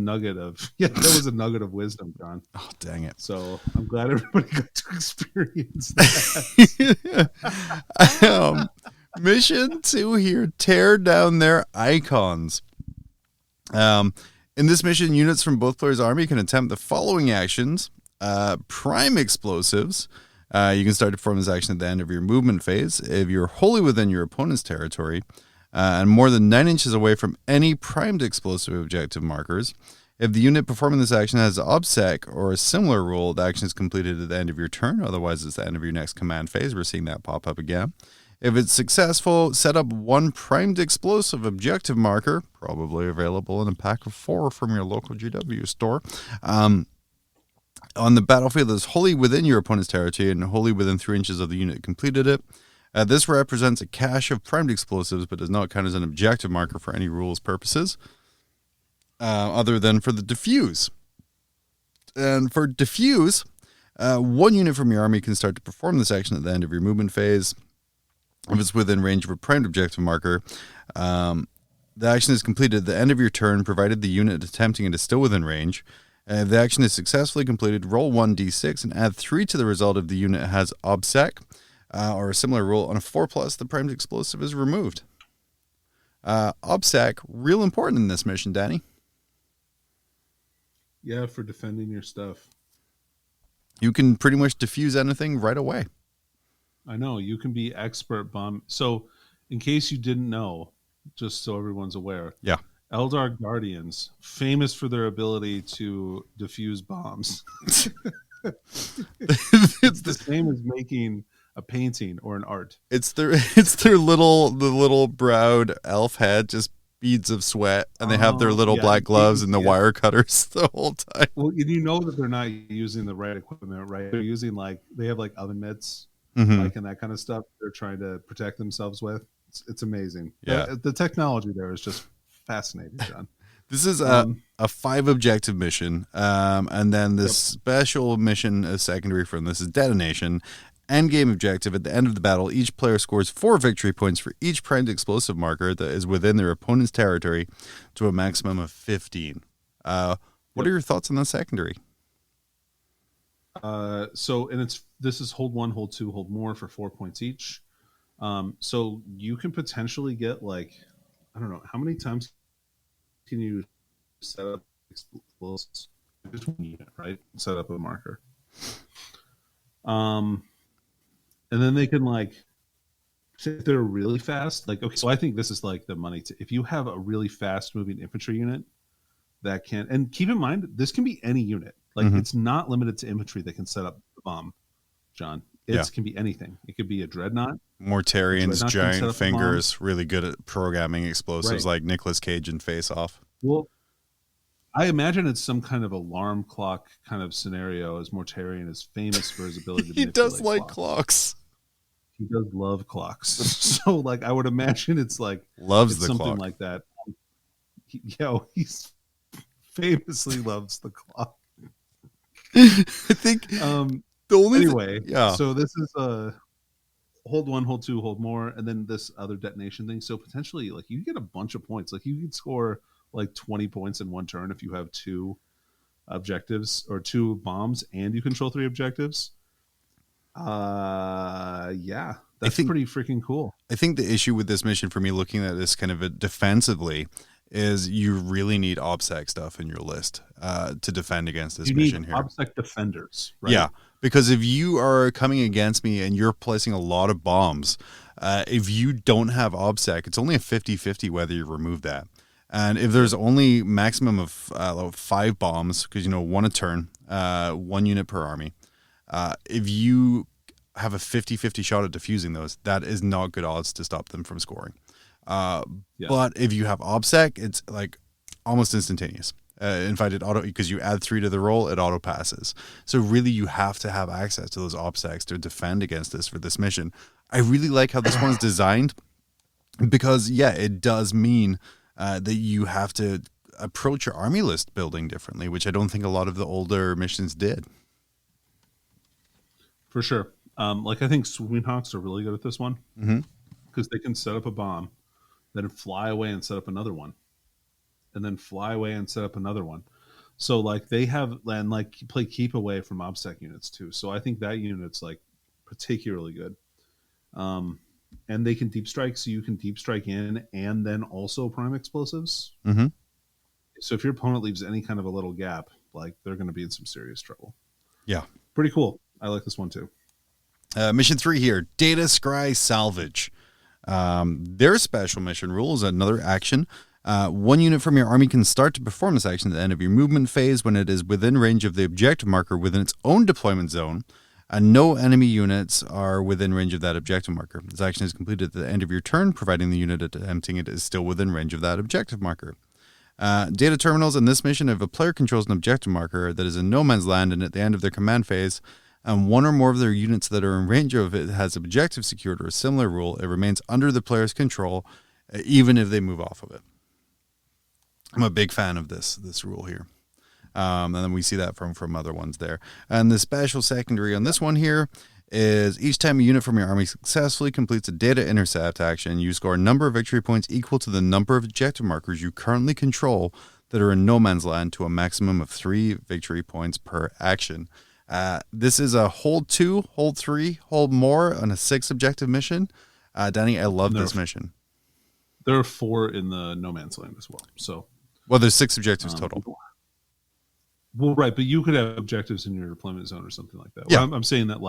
nugget of wisdom, John. Oh dang it! So I'm glad everybody got to experience that. Mission 2 here: tear down their icons. In this mission, units from both players' army can attempt the following actions: prime explosives. You can start to perform this action at the end of your movement phase. If you're wholly within your opponent's territory, and more than 9 inches away from any primed explosive objective markers. If the unit performing this action has OBSEC or a similar rule, the action is completed at the end of your turn. Otherwise, it's the end of your next command phase. We're seeing that pop up again. If it's successful, set up 1 primed explosive objective marker, probably available in a pack of 4 from your local GW store, on the battlefield that is wholly within your opponent's territory and wholly within 3 inches of the unit that completed it. This represents a cache of primed explosives, but does not count as an objective marker for any rules purposes. Other than for the diffuse. And for diffuse, 1 unit from your army can start to perform this action at the end of your movement phase. If it's within range of a primed objective marker, the action is completed at the end of your turn, provided the unit attempting it is still within range. If the action is successfully completed, roll 1d6 and add 3 to the result if the unit has OBSEC or a similar rule. On a 4+, the primed explosive is removed. OBSEC, real important in this mission, Danny. Yeah, for defending your stuff. You can pretty much defuse anything right away. I know, you can be expert bomb. So, in case you didn't know, just so everyone's aware, Yeah. Eldar Guardians, famous for their ability to defuse bombs. It's the same as making a painting or an art. It's their little browed elf head, just beads of sweat, and they have their little black gloves and the wire cutters the whole time. Well, you know that they're not using the right equipment, right? They're using they have like oven mitts, and that kind of stuff. They're trying to protect themselves with. It's amazing. Yeah, the technology there is just fascinating, John. This is a 5 objective mission, and then this special mission, a secondary from this, is detonation. Endgame objective: at the end of the battle, each player scores 4 victory points for each primed explosive marker that is within their opponent's territory, to a maximum of 15. What are your thoughts on the secondary? This is hold 1, hold 2, hold more for 4 points each. So you can potentially get I don't know, how many times can you set up explosives? Just 1 unit, right? Set up a marker. And then they can if they're really fast, okay, so I think this is the money if you have a really fast moving infantry unit that can, and keep in mind, this can be any unit. It's not limited to infantry that can set up the bomb, John. It can be anything. It could be a dreadnought. Mortarians, giant fingers, really good at programming explosives, like Nicolas Cage in Face Off. Well, I imagine it's some kind of alarm clock kind of scenario, as Mortarion is famous for his ability to He does like clocks. He does love clocks. So I would imagine it's loves the something clock. Like that. He's famously loves the clock. I think the only So this is hold 1, hold 2, hold more, and then this other detonation thing. So potentially you get a bunch of points. You could score 20 points in 1 turn if you have 2 objectives or 2 bombs and you control 3 objectives. That's pretty freaking cool. I think the issue with this mission, for me, looking at this kind of defensively, is you really need OBSEC stuff in your list to defend against this mission here. OBSEC defenders, right? Yeah, because if you are coming against me and you're placing a lot of bombs, if you don't have OBSEC, it's only a 50-50 whether you remove that. And if there's only maximum of 5 bombs, because 1 a turn, 1 unit per army, if you have a 50-50 shot at defusing those, that is not good odds to stop them from scoring. But if you have OBSEC, it's almost instantaneous. In fact, it auto, because you add 3 to the roll, it auto passes. So really, you have to have access to those OBSECs to defend against this for this mission. I really like how this one's designed, because it does mean that you have to approach your army list building differently, which I don't think a lot of the older missions did. For sure. I think Swooping Hawks are really good at this one, because they can set up a bomb, then fly away and set up another one, and then fly away and set up another one. So they have, and play keep away from OBSEC units too. So I think that unit's particularly good. And they can deep strike, so you can deep strike in and then also prime explosives. Mm-hmm. So if your opponent leaves any kind of a little gap, they're going to be in some serious trouble. Yeah. Pretty cool. I like this one too. Mission 3 here, Data Scry Salvage. Their special mission rule is another action. One unit from your army can start to perform this action at the end of your movement phase when it is within range of the objective marker within its own deployment zone, and no enemy units are within range of that objective marker. This action is completed at the end of your turn, providing the unit attempting it is still within range of that objective marker. Data terminals in this mission, if a player controls an objective marker that is in no man's land and at the end of their command phase, and one or more of their units that are in range of it has objective secured or a similar rule, it remains under the player's control, even if they move off of it. I'm a big fan of this rule here. And then we see that from other ones there. And the special secondary on this one here is each time a unit from your army successfully completes a data intercept action, you score a number of victory points equal to the number of objective markers you currently control that are in no man's land to a maximum of 3 victory points per action. This is a hold 2, hold 3, hold more on a 6 objective mission. Danny, I love this mission. There are 4 in the no man's land as well. So, well, there's 6 objectives total. Well, right, but you could have objectives in your deployment zone or something like that. Yeah. Well, I'm saying that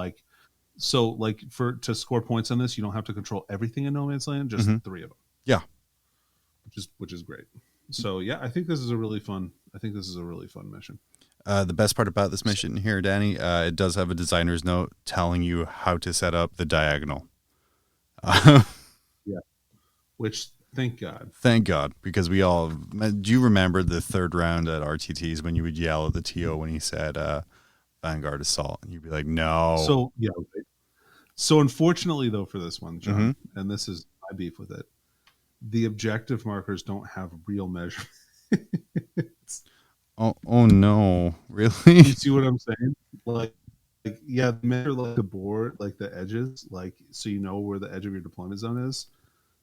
to score points on this, you don't have to control everything in no man's land, just 3 of them. Yeah, which is great. So yeah, I think this is a really fun mission. The best part about this mission here, Danny, it does have a designer's note telling you how to set up the diagonal. Yeah, which thank God, because we all do. You remember the third round at RTTs when you would yell at the TO when he said Vanguard Assault, and you'd be like, no. So yeah, right. So unfortunately though, for this one, John, and this is my beef with it, the objective markers don't have real measurements. Oh no, really? You see what I'm saying? Like yeah, measure like the board, like the edges, like so you know where the edge of your deployment zone is.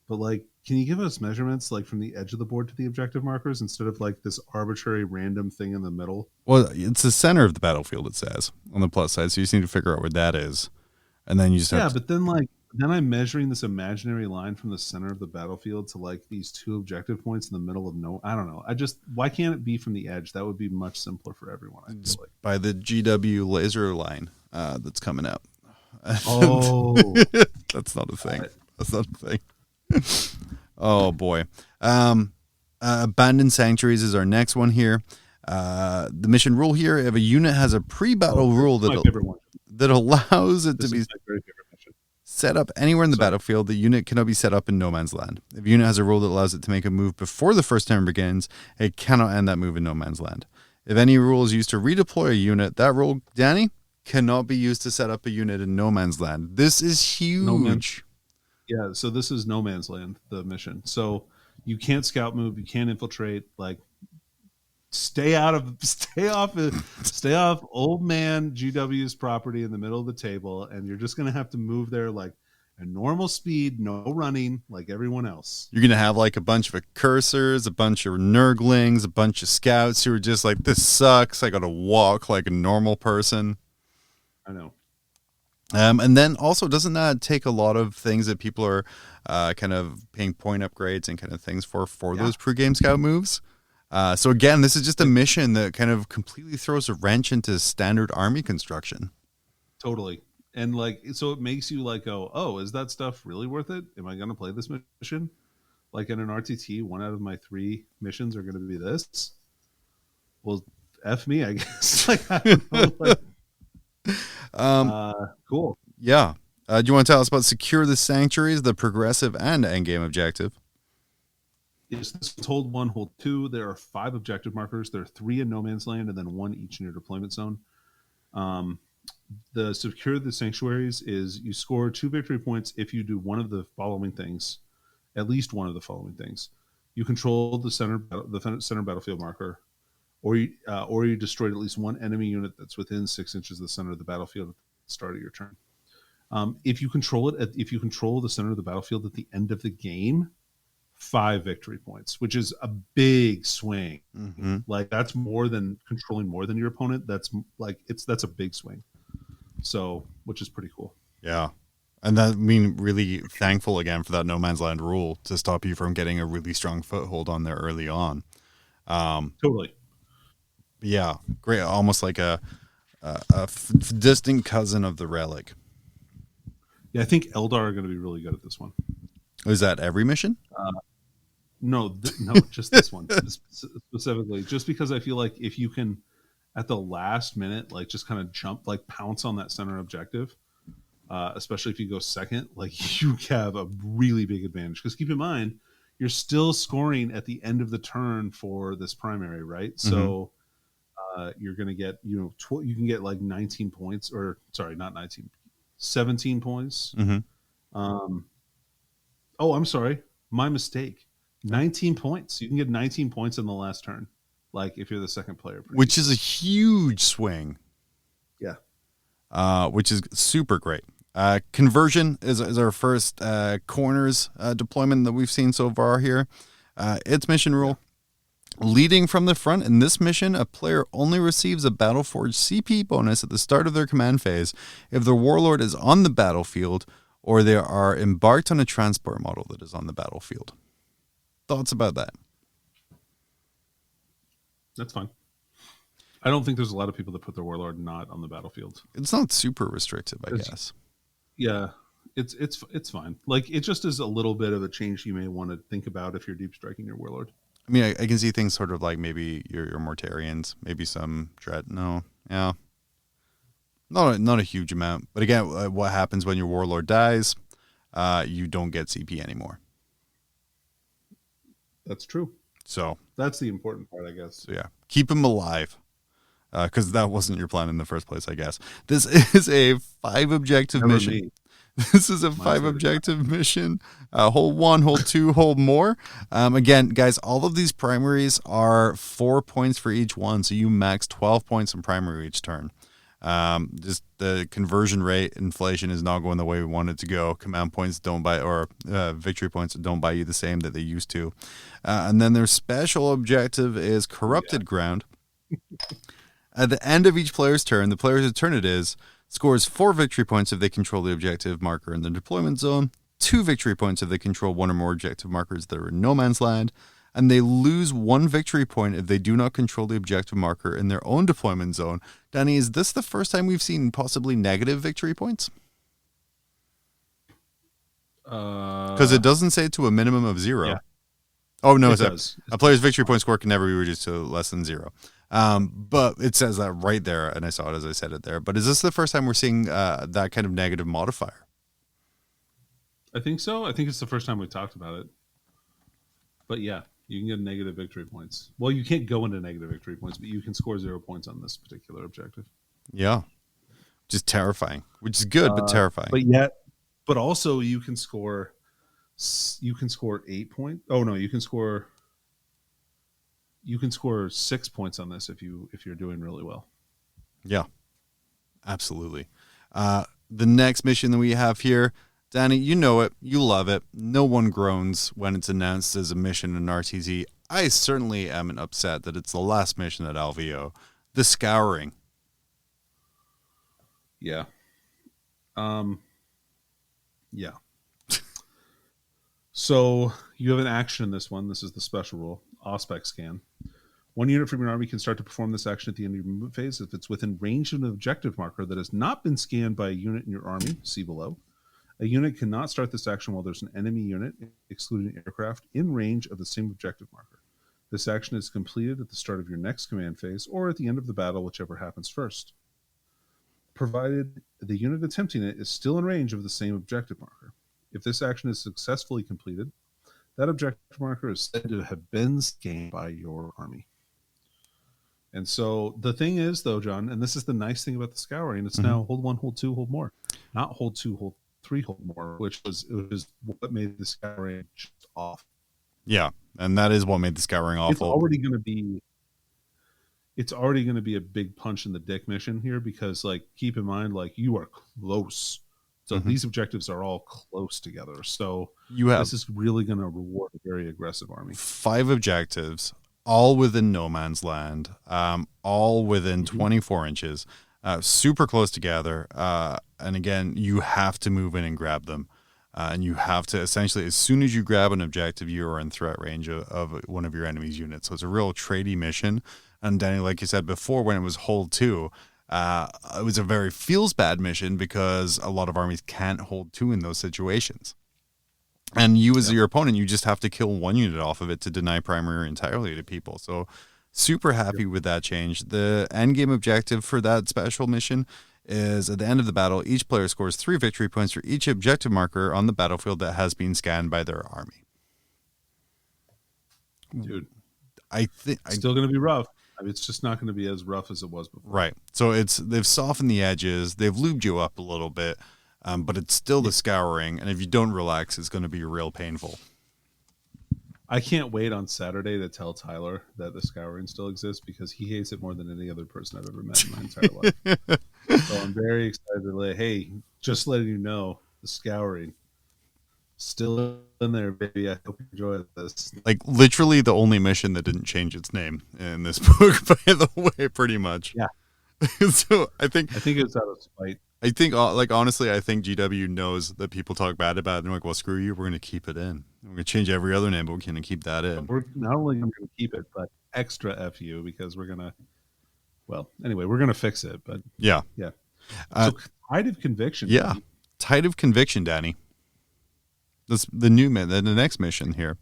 But like, can you give us measurements like from the edge of the board to the objective markers instead of like this arbitrary random thing in the middle? Well, it's the center of the battlefield, it says on the plus side. So you just need to figure out where that is, and then you just have but then I'm measuring this imaginary line from the center of the battlefield to like these 2 objective points in the middle of I don't know. Why can't it be from the edge? That would be much simpler for everyone. I feel like. By the GW laser line that's coming out. Oh, that's not a thing. That's not a thing. Oh boy. Abandoned Sanctuaries is our next one here. The mission rule here: if a unit has a pre-battle rule that allows it to be set up anywhere in the battlefield, the unit cannot be set up in no man's land. If a unit has a rule that allows it to make a move before the first turn begins, it cannot end that move in no man's land. If any rule is used to redeploy a unit, that rule, Danny, cannot be used to set up a unit in no man's land. This is huge. Yeah, so this is no man's land, the mission. So you can't scout move, you can't infiltrate, like stay off old man GW's property in the middle of the table, and you're just gonna have to move there like a normal speed, no running, like everyone else. You're gonna have like a bunch of cursors, a bunch of nurglings, a bunch of scouts who are just like, this sucks, I gotta walk like a normal person. I know. And then also, doesn't that take a lot of things that people are kind of paying point upgrades and kind of things for those pre-game scout moves? So again, this is just a mission that kind of completely throws a wrench into standard army construction. Totally. And like, so it makes you like go, oh, is that stuff really worth it? Am I going to play this mission? Like in an RTT, 1 out of my 3 missions are going to be this. Well, F me, I guess. Like, I don't know, like, cool. Yeah. Do you want to tell us about Secure the Sanctuaries, the progressive and endgame objective? Yes, this is hold 1, hold 2. There are 5 objective markers. There are 3 in no man's land and then 1 each in your deployment zone. The Secure the Sanctuaries is you score 2 victory points if you do one of the following things, at least one of the following things. You control the center battlefield marker, or you destroyed at least 1 enemy unit that's within 6 inches of the center of the battlefield at the start of your turn. If you control the center of the battlefield at the end of the game, 5 victory points, which is a big swing. Mm-hmm. Like that's more than controlling more than your opponent. That's a big swing. So, which is pretty cool. Yeah. And that really thankful again for that no man's land rule to stop you from getting a really strong foothold on there early on. Totally. Yeah. Great. Almost like a distant cousin of the Relic. Yeah, I think Eldar are going to be really good at this one. Is that every mission? No, just this one specifically. Just because I feel like if you can, at the last minute, like just kind of jump, like pounce on that center objective, especially if you go second, like you have a really big advantage. Because keep in mind, you're still scoring at the end of the turn for this primary, right? So you're going to get, you can get like 19 points, or sorry, not 19, 17 points. Oh, I'm sorry, my mistake. 19 points. You can get 19 points in the last turn, like if you're the second player, which is a huge swing. Yeah, which is super great. Conversion is our first corners deployment that we've seen so far here. Its mission rule. Leading from the front, in this mission, a player only receives a Battleforge CP bonus at the start of their command phase if the warlord is on the battlefield or they are embarked on a transport model that is on the battlefield. Thoughts about that? That's fine. I don't think there's a lot of people that put their warlord not on the battlefield. It's not super restrictive, I guess. Yeah, it's fine. Like, it just is a little bit of a change you may want to think about if you're deep striking your warlord. I mean, I can see things sort of like maybe your Mortarians, maybe some Dread. No, yeah, not a huge amount. But again, what happens when your warlord dies? You don't get CP anymore. That's true. So that's the important part, I guess. So yeah, keep him alive, because that wasn't your plan in the first place, I guess. This is a 5 objective mission. Me. This is a 5 objective mission. Hold 1, hold 2, hold more. Again, guys, all of these primaries are 4 points for each one, so you max 12 points in primary each turn. Just the conversion rate inflation is not going the way we want it to go. Command points don't buy, or victory points don't buy you the same that they used to. And then their special objective is Corrupted Ground. At the end of each player's turn, the player whose turn it is scores 4 victory points if they control the objective marker in the deployment zone, 2 victory points if they control one or more objective markers that are in no man's land, and they lose 1 victory point if they do not control the objective marker in their own deployment zone. Danny, is this the first time we've seen possibly negative victory points? Because it doesn't say to a minimum of 0. Yeah. Oh, no, it does. A player's victory point score can never be reduced to less than 0. But it says that right there, and I saw it as I said it there. But is this the first time we're seeing that kind of negative modifier? I think so. I think it's the first time we talked about it. But yeah, you can get negative victory points. Well, you can't go into negative victory points, but you can score 0 points on this particular objective. Yeah. Just terrifying, which is good, but terrifying. But also you can score 8 points. Oh no, you can score 6 points on this if you're doing really well. Yeah, absolutely. The next mission that we have here, Danny, you know it, you love it. No one groans when it's announced as a mission in RTZ. I certainly am upset that it's the last mission at LVO. The Scouring. Yeah. Yeah. So you have an action in this one. This is the special rule. Auspex scan. 1 unit from your army can start to perform this action at the end of your movement phase if it's within range of an objective marker that has not been scanned by a unit in your army. See below. A unit cannot start this action while there's an enemy unit, excluding aircraft, in range of the same objective marker. This action is completed at the start of your next command phase or at the end of the battle, whichever happens first, provided the unit attempting it is still in range of the same objective marker. If this action is successfully completed, that objective marker is said to have been scanned by your army. And so the thing is, though, John, and this is the nice thing about the Scouring, it's now hold 1, hold 2, hold more. Not hold 2, hold 3, hold more, which was what made the Scouring just off. Yeah, and that is what made the Scouring awful. It's already going to be a big punch in the dick mission here because, like, keep in mind, like, you are close. So these objectives are all close together. So this is really going to reward a very aggressive army. 5 objectives, all within no man's land, all within 24 inches, super close together. And again, you have to move in and grab them. And you have to essentially, as soon as you grab an objective, you are in threat range of one of your enemy's units. So it's a real tradey mission. And Danny, like you said before, when it was hold 2, it was a very feels bad mission because a lot of armies can't hold 2 in those situations. And you, as your opponent, you just have to kill one unit off of it to deny primary entirely to people. So super happy with that change. The end game objective for that special mission is at the end of the battle, each player scores 3 victory points for each objective marker on the battlefield that has been scanned by their army. Dude, I think still going to be rough. I mean, it's just not going to be as rough as it was before. Right. So they've softened the edges, they've lubed you up a little bit, but it's still the scouring, and if you don't relax, it's going to be real painful. I can't wait on Saturday to tell Tyler that the scouring still exists, because he hates it more than any other person I've ever met in my entire life. So I'm very excited to let, hey, just letting you know, the scouring still in there, baby. I hope you enjoy this. Like, literally the only mission that didn't change its name in this book, by the way, pretty much. Yeah. So I think it's out of spite. I think, like, honestly, I think GW knows that people talk bad about it. And they're like, well, screw you. We're going to keep it in. We're going to change every other name, but we're going to keep that in. We're not only going to keep it, but extra FU, because we're going to, well, anyway, we're going to fix it. But yeah. Yeah. So Tide of Conviction. Yeah. Tide of Conviction, Danny. That's the new the next mission here.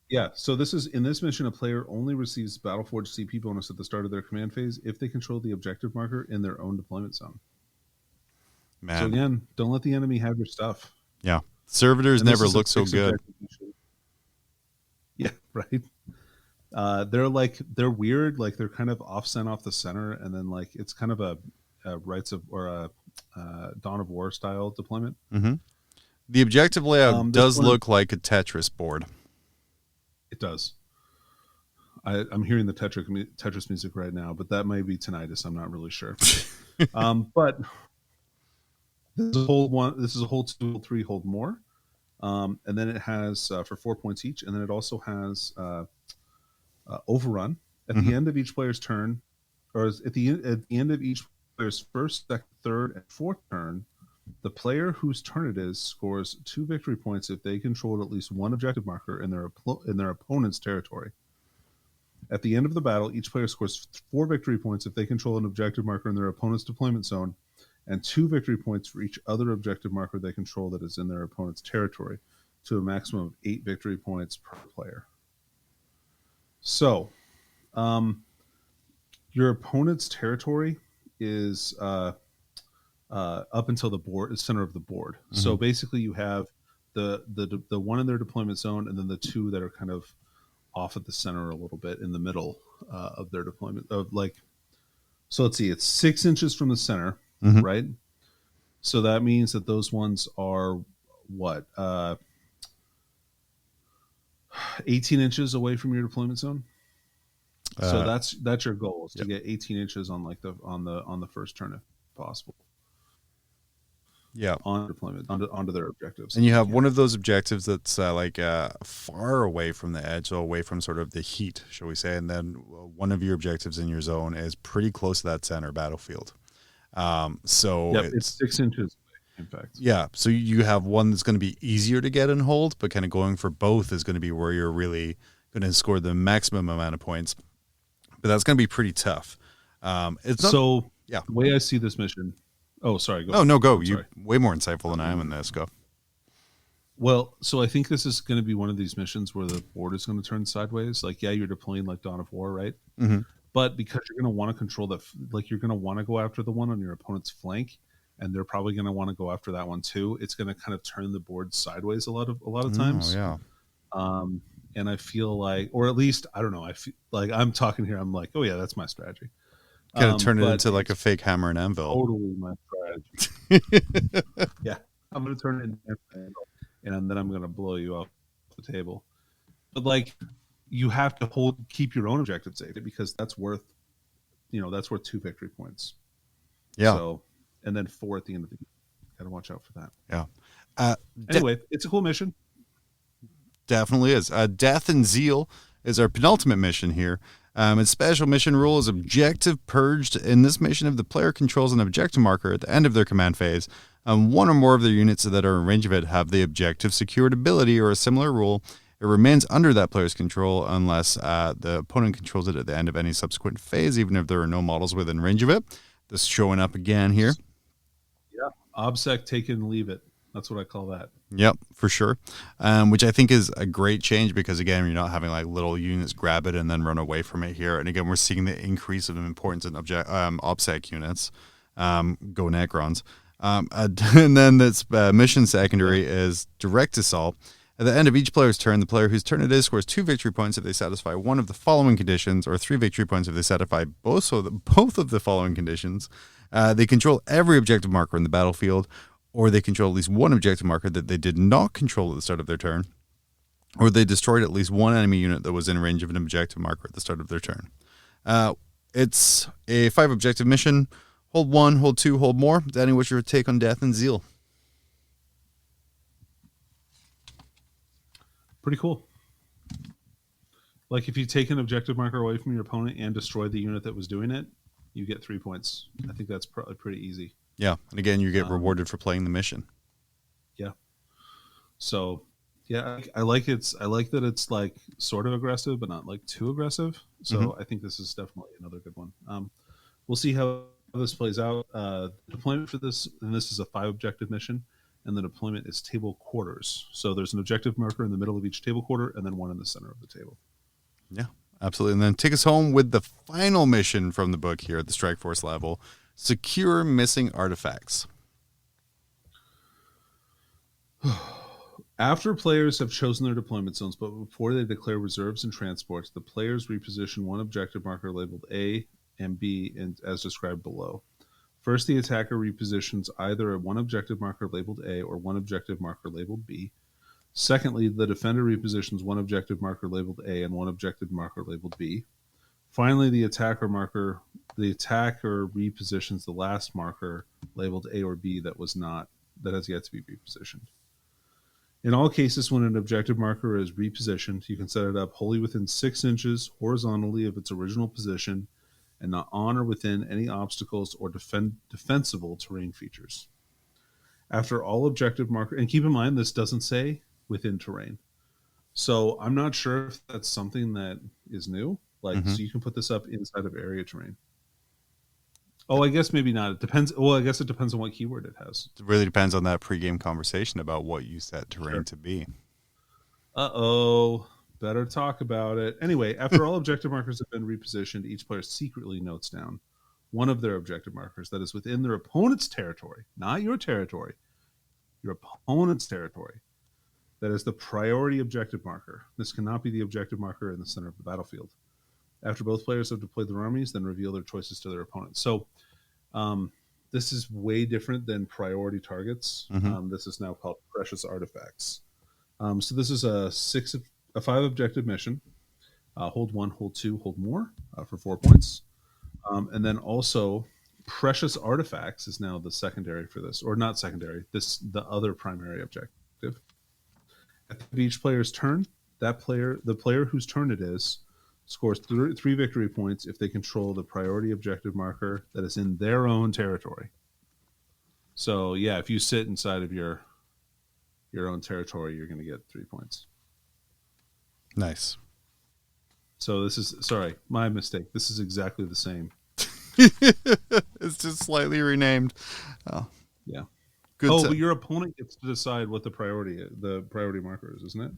Yeah, so in this mission, a player only receives Battleforge CP bonus at the start of their command phase if they control the objective marker in their own deployment zone. Man. So again, don't let the enemy have your stuff. Yeah. Servitors never look so good. Yeah, right. They're weird, like they're kind of off the center, and then like it's kind of a Rights of or a Dawn of War style deployment. Mm-hmm. The objective layout does look like a Tetris board. It does. I'm hearing the Tetris music right now, but that might be tinnitus. I'm not really sure. But this is a hold 1. This is a hold 2, hold 3, hold more, and then it has for 4 points each, and then it also has overrun at the end of each player's turn, or at the end of each player's first, second, third, and fourth turn. The player whose turn it is scores 2 victory points if they controlled at least one objective marker in their opponent's territory. At the end of the battle, each player scores 4 victory points if they control an objective marker in their opponent's deployment zone, and 2 victory points for each other objective marker they control that is in their opponent's territory, to a maximum of 8 victory points per player. So, your opponent's territory is up until the center of the board. Mm-hmm. So basically, you have the one in their deployment zone, and then the 2 that are kind of off at the center a little bit in the middle of their deployment. So let's see, it's 6 inches from the center, mm-hmm. right? So that means that those ones are what 18 inches away from your deployment zone. So that's your goal, is to get 18 inches on like on the first turn if possible. Yeah, on deployment onto their objectives. And you have one of those objectives that's far away from the edge, so away from sort of the heat, shall we say, and then one of your objectives in your zone is pretty close to that center battlefield. So it's 6 inches away, in fact. Yeah, so you have one that's going to be easier to get and hold, but kind of going for both is going to be where you're really going to score the maximum amount of points. But that's going to be pretty tough. It's not, so yeah. The way I see this mission. Oh, sorry. Go. Oh, no, go. You're way more insightful than I am in this. Go. Well, so I think this is going to be one of these missions where the board is going to turn sideways. Like, yeah, you're deploying like Dawn of War, right? Mm-hmm. But because you're going to want to control that, like you're going to want to go after the one on your opponent's flank, and they're probably going to want to go after that one too. It's going to kind of turn the board sideways a lot of times. Oh, yeah. And I feel like, or at least I don't know. I feel like I'm talking here. I'm like, oh yeah, that's my strategy. Kind of turn it into like a fake hammer and anvil. Totally my strategy. Yeah, I'm going to turn it into an anvil, and then I'm going to blow you off the table. But like, you have to keep your own objectives safe, because that's worth 2 victory points. Yeah. So, and then 4 at the end of the game. Got to watch out for that. Yeah. Anyway, it's a cool mission. Definitely is. Death and Zeal is our penultimate mission here. Its special mission rule is objective purged. In this mission, if the player controls an objective marker at the end of their command phase, one or more of their units that are in range of it have the objective secured ability or a similar rule. It remains under that player's control unless the opponent controls it at the end of any subsequent phase, even if there are no models within range of it. This is showing up again here. Yeah, OBSEC, take it and leave it. That's what I call that. Yep, for sure. Which I think is a great change because, again, you're not having like little units grab it and then run away from it here. And again, we're seeing the increase of importance in OBSEC units, go Necrons. And then this mission secondary is direct assault. At the end of each player's turn, the player whose turn it is scores 2 victory points if they satisfy one of the following conditions, or 3 victory points if they satisfy both of the following conditions. They control every objective marker in the battlefield, or they control at least one objective marker that they did not control at the start of their turn, or they destroyed at least one enemy unit that was in range of an objective marker at the start of their turn. It's a 5 objective mission. Hold 1, hold 2, hold more. Danny, what's your take on Death and Zeal? Pretty cool. Like if you take an objective marker away from your opponent and destroy the unit that was doing it, you get 3 points. I think that's probably pretty easy. Yeah, and again, you get rewarded for playing the mission. Yeah. So, yeah, I like that it's like sort of aggressive, but not like too aggressive. So I think this is definitely another good one. We'll see how this plays out. Deployment for this, and this is a 5 objective mission, and the deployment is table quarters. So there's an objective marker in the middle of each table quarter, and then one in the center of the table. Yeah, absolutely. And then take us home with the final mission from the book here at the Strike Force level. Secure missing artifacts. After players have chosen their deployment zones, but before they declare reserves and transports, the players reposition one objective marker labeled A and B as described below. First, the attacker repositions either one objective marker labeled A or one objective marker labeled B. Secondly, the defender repositions one objective marker labeled A and one objective marker labeled B. Finally, the attacker repositions the last marker labeled A or B that has yet to be repositioned. In all cases, when an objective marker is repositioned, you can set it up wholly within 6 inches horizontally of its original position and not on or within any obstacles or defensible terrain features. After all objective marker, and keep in mind this doesn't say within terrain. So I'm not sure if that's something that is new. So you can put this up inside of area terrain. Oh, I guess maybe not. It depends. Well, I guess it depends on what keyword it has. It really depends on that pregame conversation about what you set terrain to be. Better talk about it. Anyway, after all objective markers have been repositioned, each player secretly notes down one of their objective markers that is within their opponent's territory, not your territory, your opponent's territory. That is the priority objective marker. This cannot be the objective marker in the center of the battlefield. After both players have deployed their armies, then reveal their choices to their opponents. So this is way different than priority targets. This is now called precious artifacts. So this is a 5 objective mission. Hold 1, hold 2, hold more for 4 points. And then also precious artifacts is now the secondary for this, or not secondary, the other primary objective. At each player's turn, the player whose turn it is, scores 3 victory points if they control the priority objective marker that is in their own territory. So yeah, if you sit inside of your own territory, you're going to get 3 points. Nice. So this is, sorry, my mistake. This is exactly the same. It's just slightly renamed. Oh, yeah. Good. But your opponent gets to decide what the priority marker is, isn't it?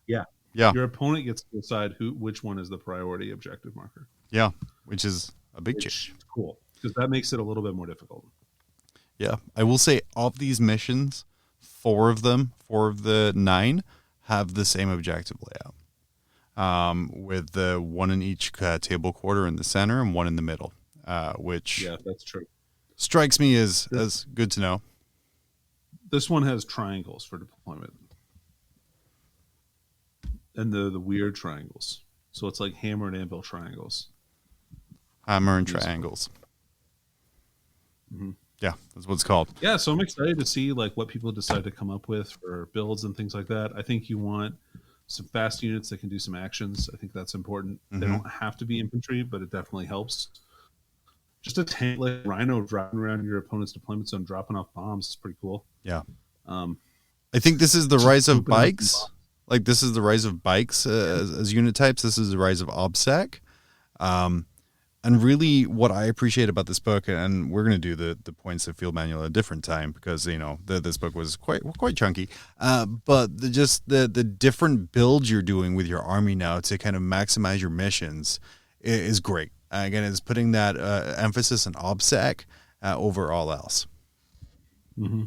Yeah. Your opponent gets to decide which one is the priority objective marker. Yeah, which is a big change. Cool, because that makes it a little bit more difficult. Yeah, I will say of these missions, 4 of the 9 have the same objective layout, with the 1 in each table quarter in the center and 1 in the middle, which that's true. Strikes me as good to know. This one has triangles for deployment. And the weird triangles. So it's like hammer and anvil triangles. Hammer and triangles. Yeah, that's what it's called. Yeah, so I'm excited to see like what people decide to come up with for builds and things like that. I think you want some fast units that can do some actions. I think that's important. They don't have to be infantry, but it definitely helps. Just a tank like Rhino driving around your opponent's deployment zone, dropping off bombs is pretty cool. Yeah. I think this is the rise of bikes. Like, this is the rise of bikes as unit types. This is the rise of OBSEC. And really, what I appreciate about this book, and we're going to do the points of field manual at a different time because this book was quite chunky. But the different builds you're doing with your army now to kind of maximize your missions is great. Again, it's putting that emphasis on OBSEC over all else. Mm-hmm.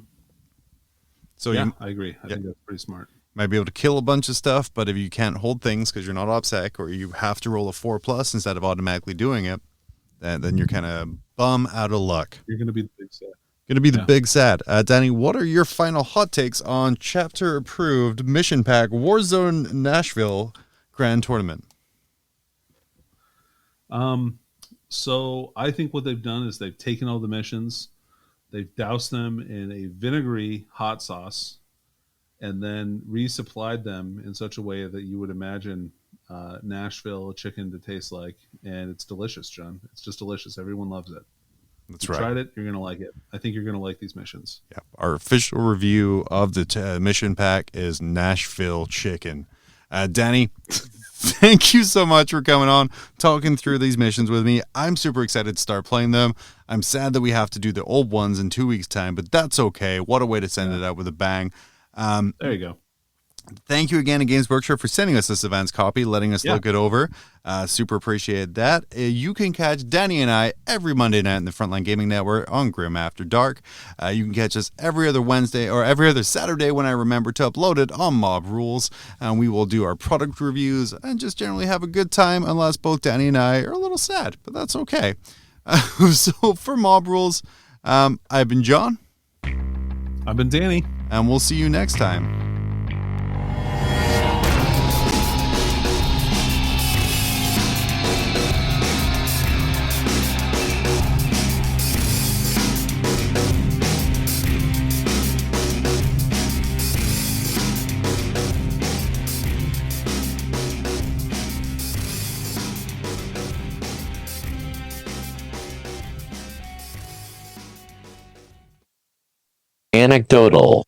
So yeah, I agree. I think that's pretty smart. Might be able to kill a bunch of stuff, but if you can't hold things because you're not OBSEC, or you have to roll a 4+ instead of automatically doing it, then you're kind of bum out of luck. You're going to be the big sad. Going to be the big sad. Danny, what are your final hot takes on chapter approved mission pack Warzone Nashville Grand Tournament? So I think what they've done is they've taken all the missions, they've doused them in a vinegary hot sauce, and then resupplied them in such a way that you would imagine Nashville chicken to taste like. And it's delicious, John. It's just delicious. Everyone loves it. That's right. Tried it, you're going to like it. I think you're going to like these missions. Yeah. Our official review of the mission pack is Nashville chicken. Danny, thank you so much for coming on, talking through these missions with me. I'm super excited to start playing them. I'm sad that we have to do the old ones in 2 weeks' time, but that's okay. What a way to send it out with a bang. There you go. Thank you again to Games Workshop for sending us this advanced copy, letting us look it over. Super appreciate that. You can catch Danny and I every Monday night in the Frontline Gaming Network on Grim After Dark. You can catch us every other Wednesday or every other Saturday when I remember to upload it on Mob Rules. And we will do our product reviews and just generally have a good time, unless both Danny and I are a little sad, but that's okay. So for Mob Rules, I've been John. I've been Danny. And we'll see you next time. Anecdotal